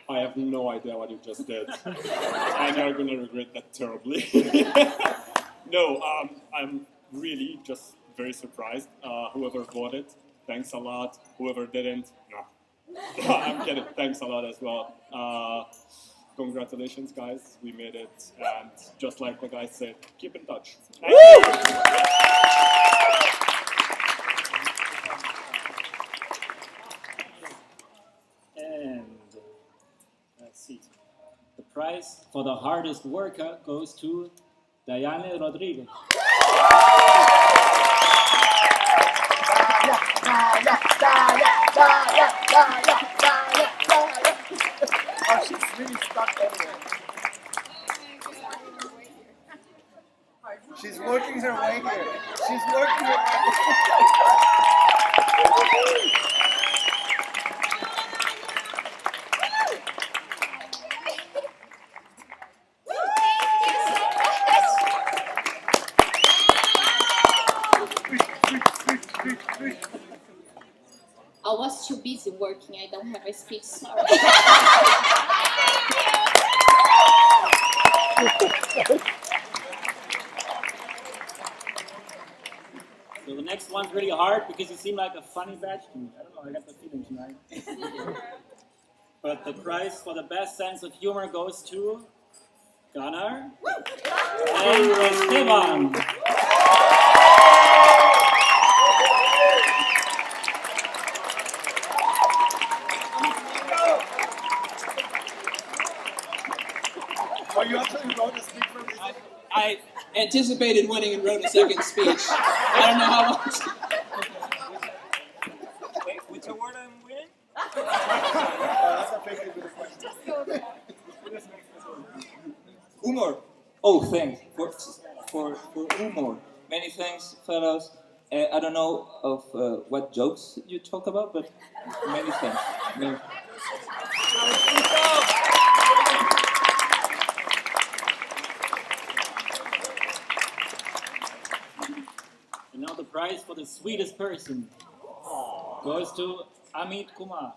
I have no idea what you just did. And you're gonna regret that terribly. No, I'm really just very surprised. Whoever voted, thanks a lot. Whoever didn't, no. I'm kidding, thanks a lot as well. Congratulations, guys, we made it. And just like the guys said, keep in touch. Thank you. And let's see. The prize for the hardest worker goes to Diane Rodriguez. Oh, she's really stuck everywhere. She's working her way here. She's working her way. I was too busy working. I don't have a speech. Sorry. So the next one's really hard because you seem like a funny batch to me. I don't know, I got the feeling tonight. But the prize for the best sense of humor goes to Gunnar and Esteban. Oh, you actually wrote a speech for me? I anticipated winning and wrote a second speech. I don't know how much. Wait, which award I'm winning? That's a fake good question. Humor. Oh, thanks for humor. Many thanks, fellows. I don't know of what jokes you talk about, but many thanks. And now the prize for the sweetest person goes to Amit Kumar.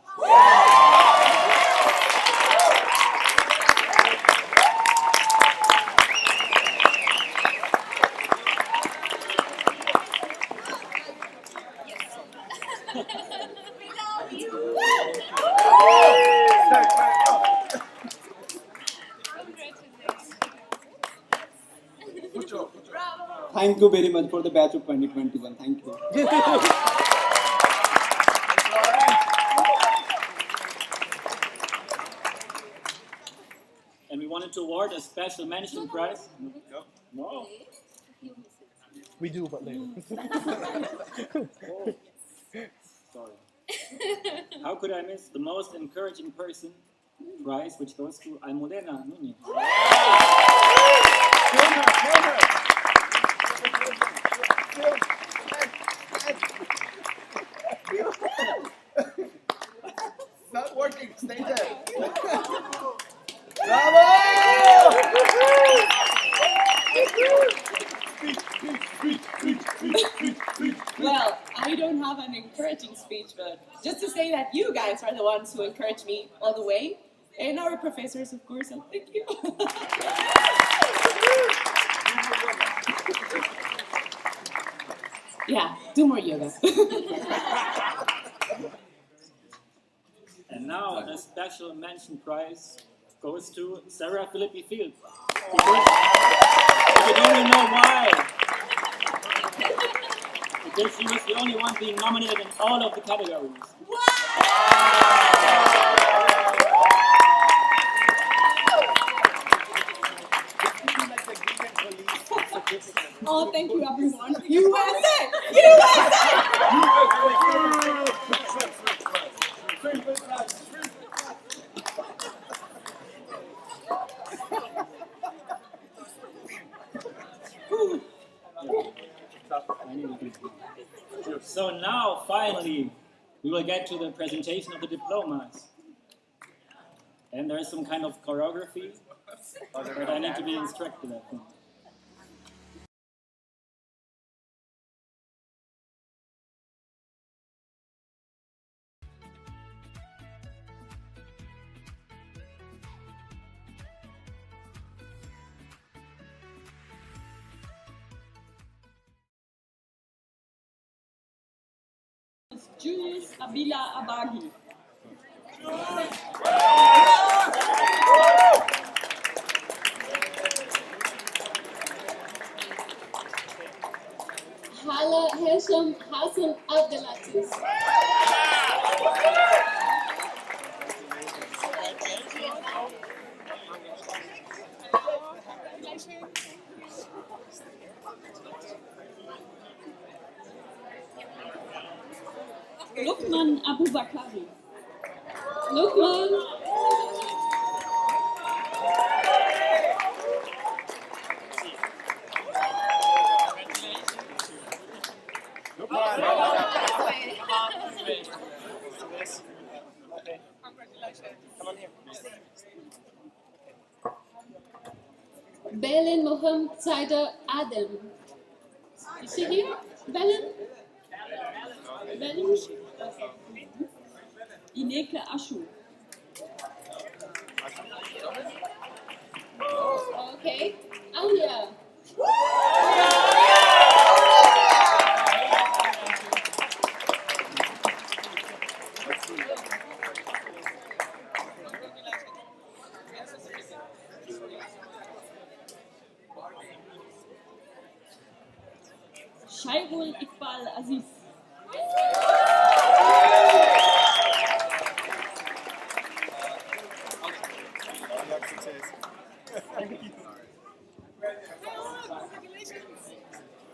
Thank you very much for the batch of 2021. Thank you. And we wanted to award a special mention prize. No. We do, but later. Sorry. How could I miss the most encouraging person prize, which goes to Almudena Nunez. It's not working. Stay there. Bravo! Well, I don't have an encouraging speech, but just to say that you guys are the ones who encourage me all the way, and our professors, of course, and thank you. Yeah, do more yoga. And now a special mention prize goes to Sarah Philippi Field. Because you don't even know why. Because she was the only one being nominated in all of the categories. Oh, thank you, everyone. USA! USA! So now, finally, we will get to the presentation of the diplomas. And there's some kind of choreography that I need to be instructed, I think. Julius Abila Abagi. Hala Hesham Hassan Abdelaziz. Lukman Abubakari. Lukman. Belen Mohammed Saider Adam. Is she here? Belen? Belen? Ineke Ashu. Okay. Aulia. Shairul Iqbal Aziz.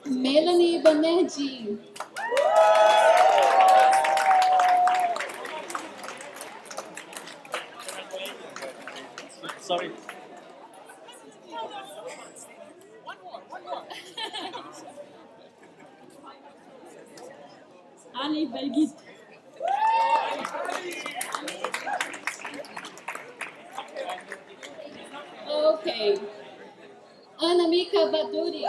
Melanie Banerjee. Sorry. Ali Belgid. Okay. Anamika Baduri.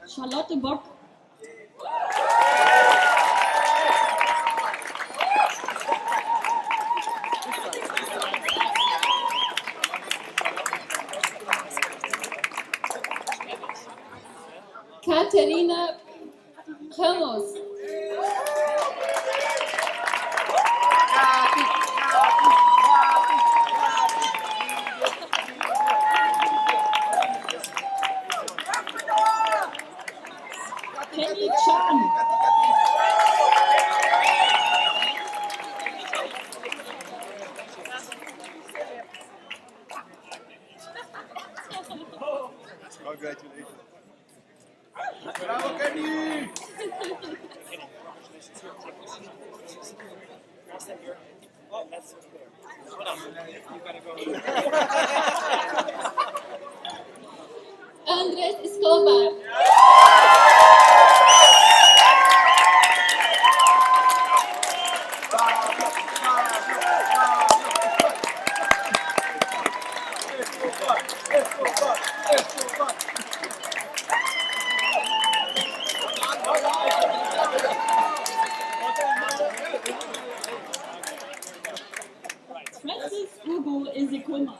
Charlotte Bock. Katerina Ramos. Kenny Chan. Congratulations. Bravo, Kenny! Andres Escobar. Francis Ugo Ezekwema.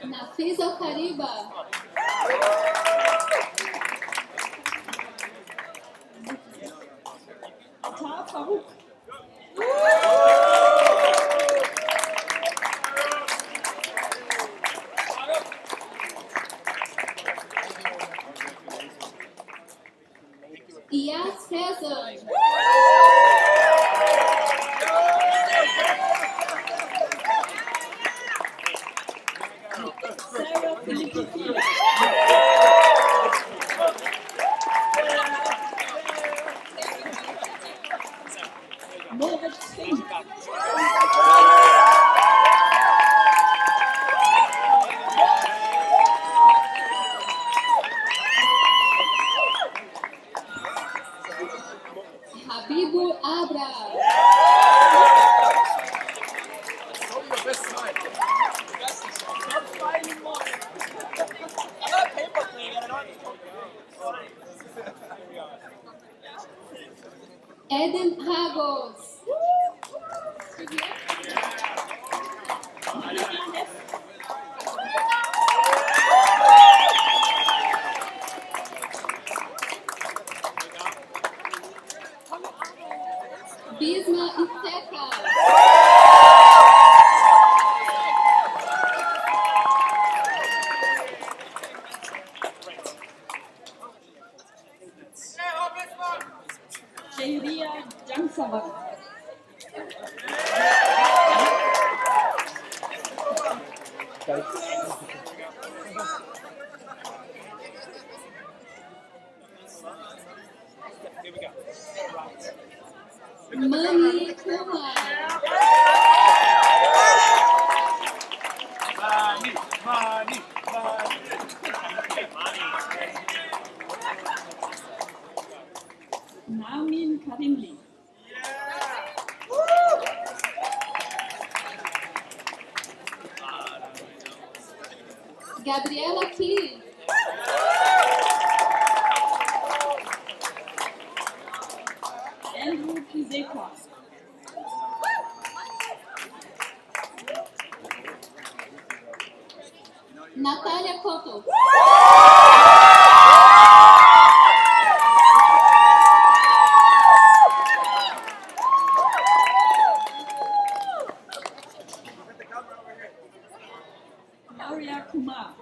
Nafisa Kariba. Atar Farouk. Iyas Cesar. Sarah Filippi. Moritz Fink. Habibul Abra. Eden Hagos. Bisma Iteka. Sayuriya Jangsava. Mani Kumar. Namin Karimli. Gabriela Key. Andrew Kizeka. Natália Cotto. Maria Kumar.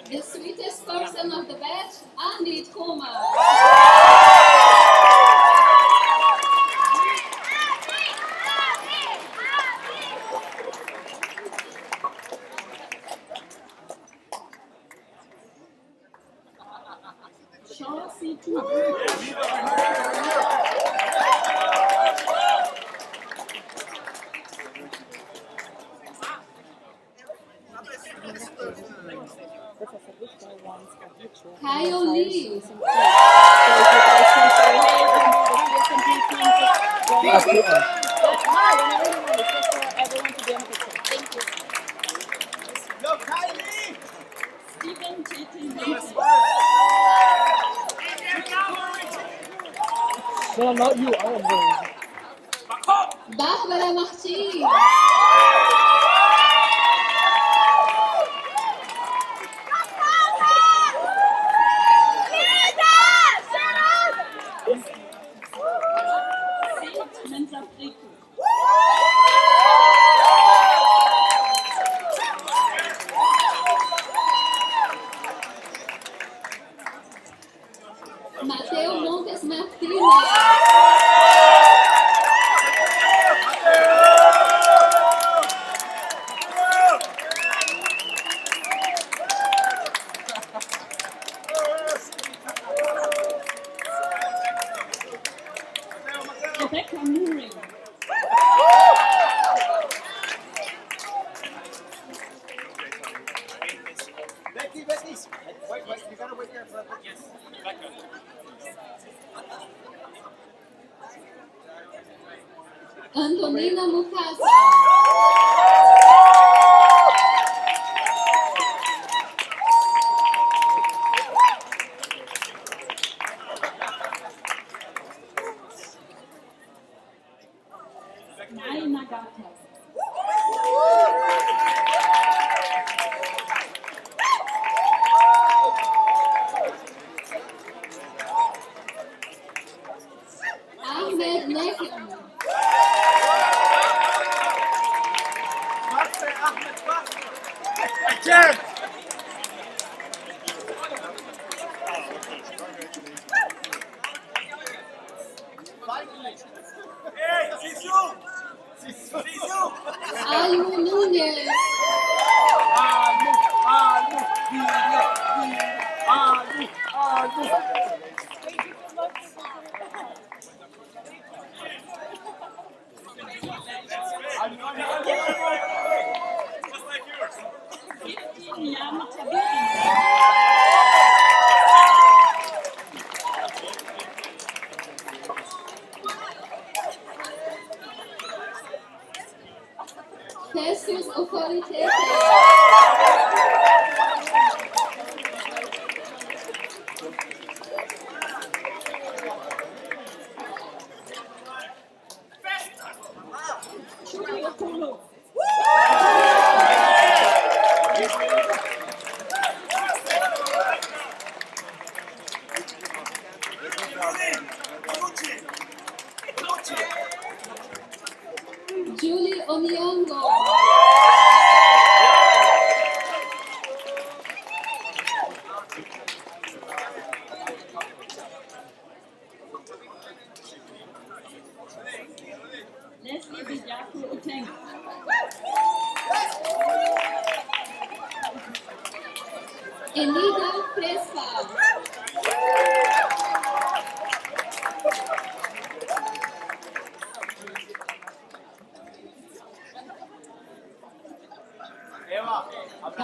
The sweetest person of the batch, Andit Kumar. Shaw C2. Kyle Lee. Yo, Kylie! Stephen Chetan. No, not you. I am worried. Bárbara Martins. Saint Mensa Friku. Mateo Montes Martínez. Rebecca Mooring. Becky! Wait, you gotta wait there for a second. Antonina Mukasa. Mai Nagata. Ahmed Nekem. Jared! Hey, Zizou! Alu Nunes. Just like yours. 15 Yami Tabiri. Jesus Oforitete. Shuri Okolo. Oniongo. Leslie Bijaku Uteng. Elida Crespa.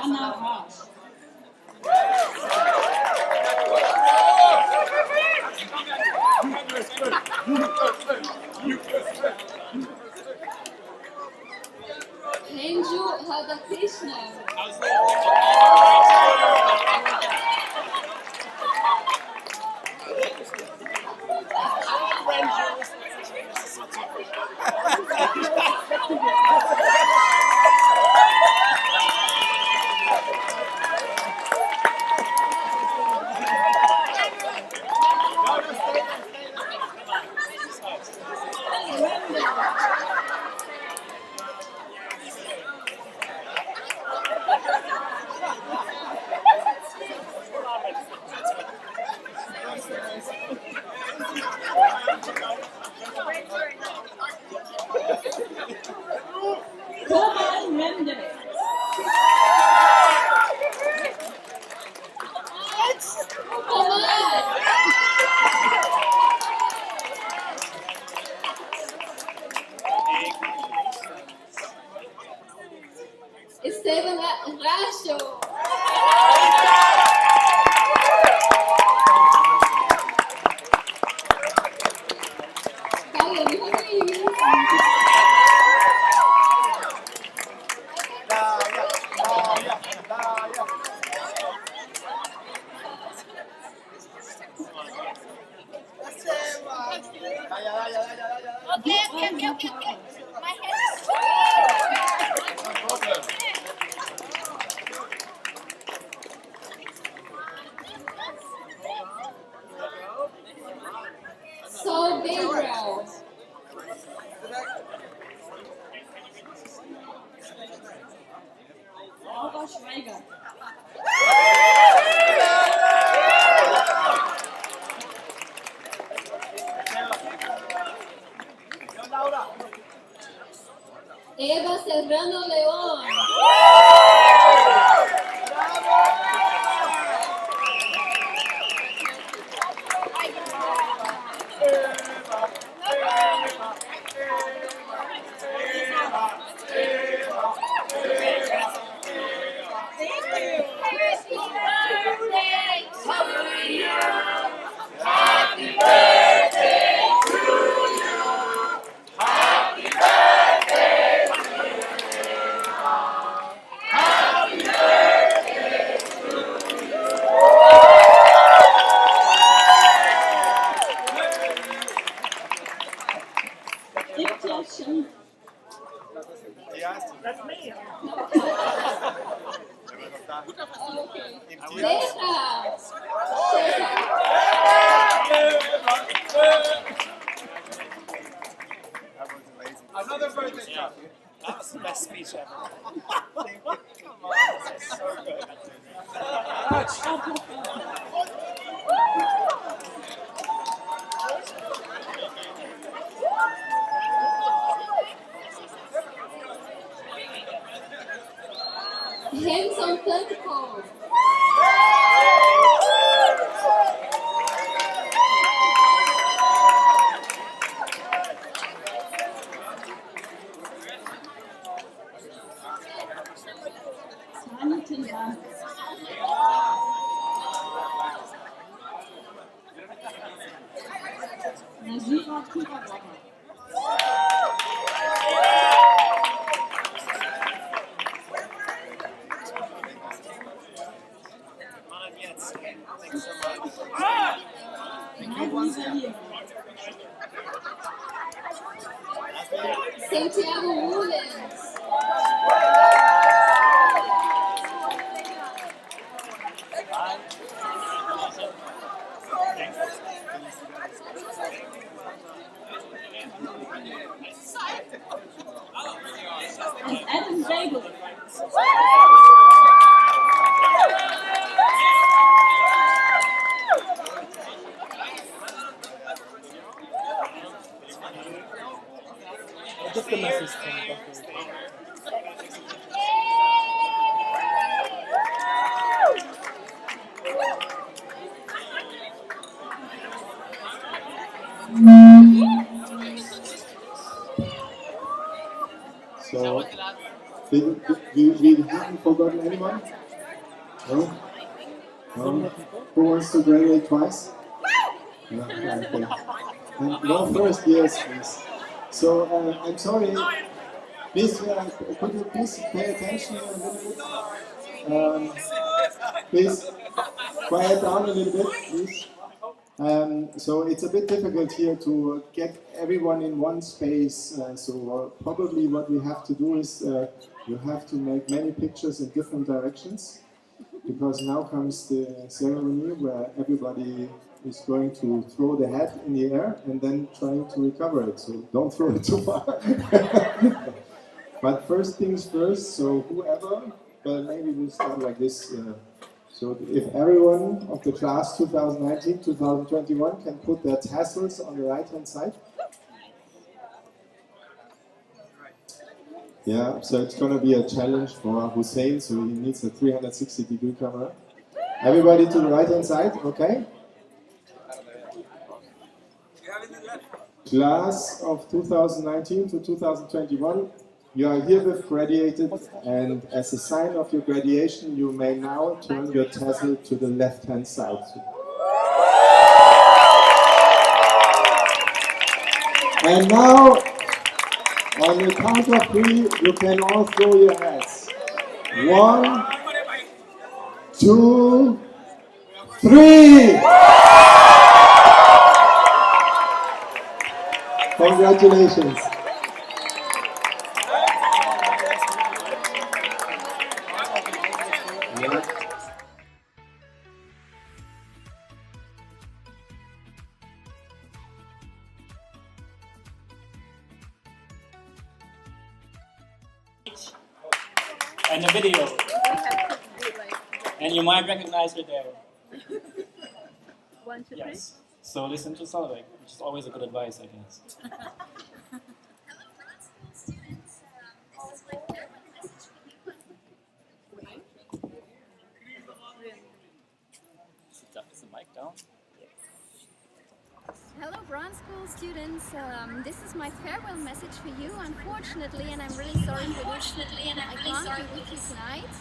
Hannah Haas. Henju Hadakrishna. Koban Mendes. Come on! Esteban Rasho. Paulo, you have okay. My head is So Gabriel. Alba Schweiger. Eva Serrano León. That's me. Another birthday. Yeah. That was the best speech ever. Thank you. So good. Hanson Tantico. Nazira Kubaraka. Thanks so much. Santiago Mullins. English. Just the message thing. So, we haven't forgotten anyone? No? No? Who wants to graduate twice? No, okay. And no first years, please. So, I'm sorry. Please, could you please pay attention a little bit? Please, quiet down a little bit, please. So it's a bit difficult here to get everyone in one space. So probably what we have to do is you have to make many pictures in different directions, because now comes the ceremony where everybody is going to throw the hat in the air and then trying to recover it. So don't throw it too far. But first things first. So whoever, but maybe we'll start like this. So if everyone of the class 2019-2021 can put their tassels on the right-hand side. Yeah, so it's going to be a challenge for Hussein, so he needs a 360-degree camera. Everybody to the right-hand side, okay? Class of 2019 to 2021. You are herewith graduated, and as a sign of your graduation, you may now turn your tassel to the left-hand side. And now, on the count of 3, you can all throw your hats. 1, 2, 3! Congratulations. And the video. And you might recognize her there. 1, 2, 3. Yes. So listen to Solveig, which is always a good advice, I guess. Is the mic down? Hello, Bronze School students. This is my farewell message for you. Unfortunately, and I'm really sorry for this, I can't be with you tonight.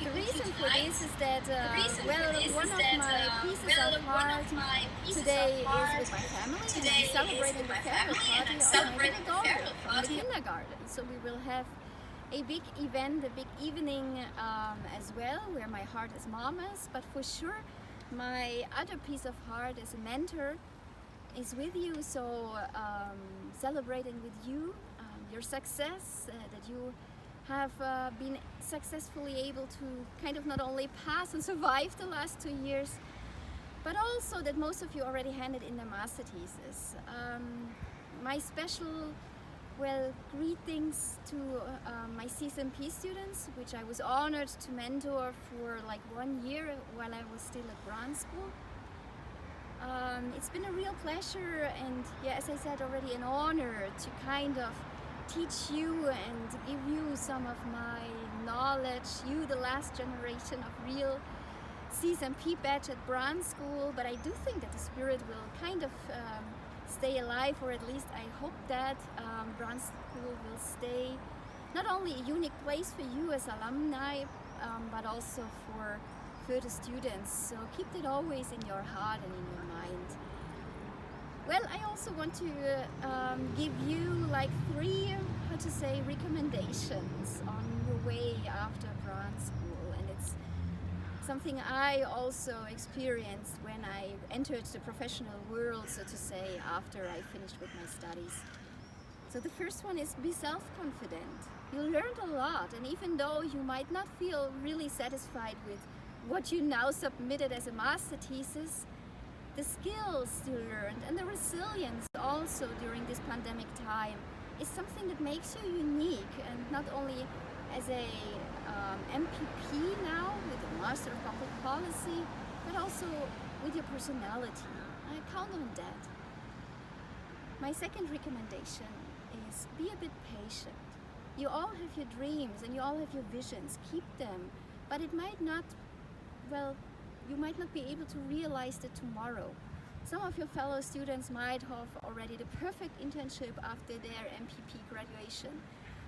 The reason for this is that, one of my pieces of art today is with my family, and I'm celebrating the farewell party of my little daughter from the kindergarten. So we will have a big event, a big evening as well, where my heart is mama's, but for sure my other piece of heart as a mentor is with you, so celebrating with you your success, that you have been successfully able to kind of not only pass and survive the last 2 years, but also that most of you already handed in their master thesis. My special greetings to my CSMP students, which I was honored to mentor for like 1 year while I was still at Bronze School. It's been a real pleasure, and yeah, as I said already, an honor to kind of teach you and give you some of my knowledge, you the last generation of real CSMP batch at Bronze School, but I do think that the spirit will kind of stay alive, or at least I hope that Bronze School will stay not only a unique place for you as alumni, but also for further students. So keep that always in your heart and in your mind. Well, I also want to give you like 3, recommendations on your way after Bronze School, and it's something I also experienced when I entered the professional world, so to say, after I finished with my studies. So the first one is be self-confident. You learned a lot, and even though you might not feel really satisfied with what you now submitted as a master thesis, the skills you learned and the resilience also during this pandemic time is something that makes you unique, and not only as a MPP now with a Master of Public Policy, but also with your personality. I count on that. My second recommendation is be a bit patient. You all have your dreams and you all have your visions. Keep them, but it might not, well, you might not be able to realize that tomorrow. Some of your fellow students might have already the perfect internship after their MPP graduation,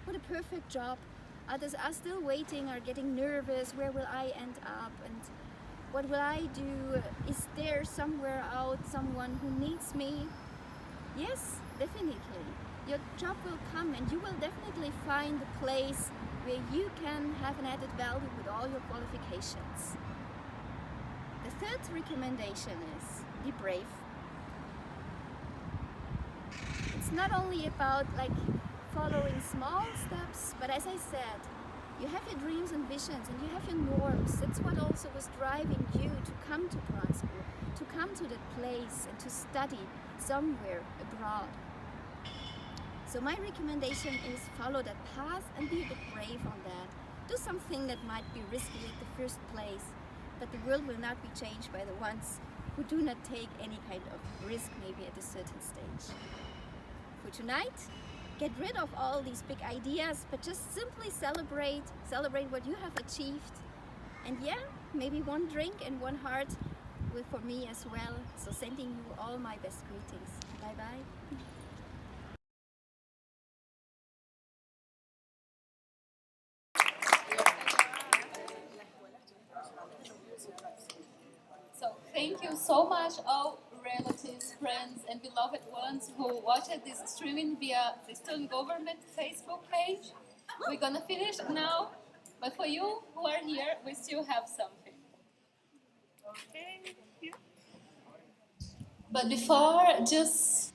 with a perfect job. Others are still waiting, are getting nervous. Where will I end up? And what will I do? Is there somewhere out someone who needs me? Yes, definitely. Your job will come and you will definitely find a place where you can have an added value with all your qualifications. The third recommendation is be brave. It's not only about following small steps, but as I said, you have your dreams and visions and you have your norms. That's what also was driving you to come to Prague School, to come to that place and to study somewhere abroad. So my recommendation is follow that path and be a bit brave on that. Do something that might be risky at the first place, but the world will not be changed by the ones who do not take any kind of risk maybe at a certain stage. For tonight, get rid of all these big ideas, but just simply celebrate what you have achieved. And yeah, maybe one drink and one heart for me as well. So sending you all my best greetings. Bye bye. So thank you so much, all relatives, friends, and beloved ones who watched this streaming via the Student Government Facebook page. We're gonna finish now, but for you who are here, we still have something. Okay. But before, just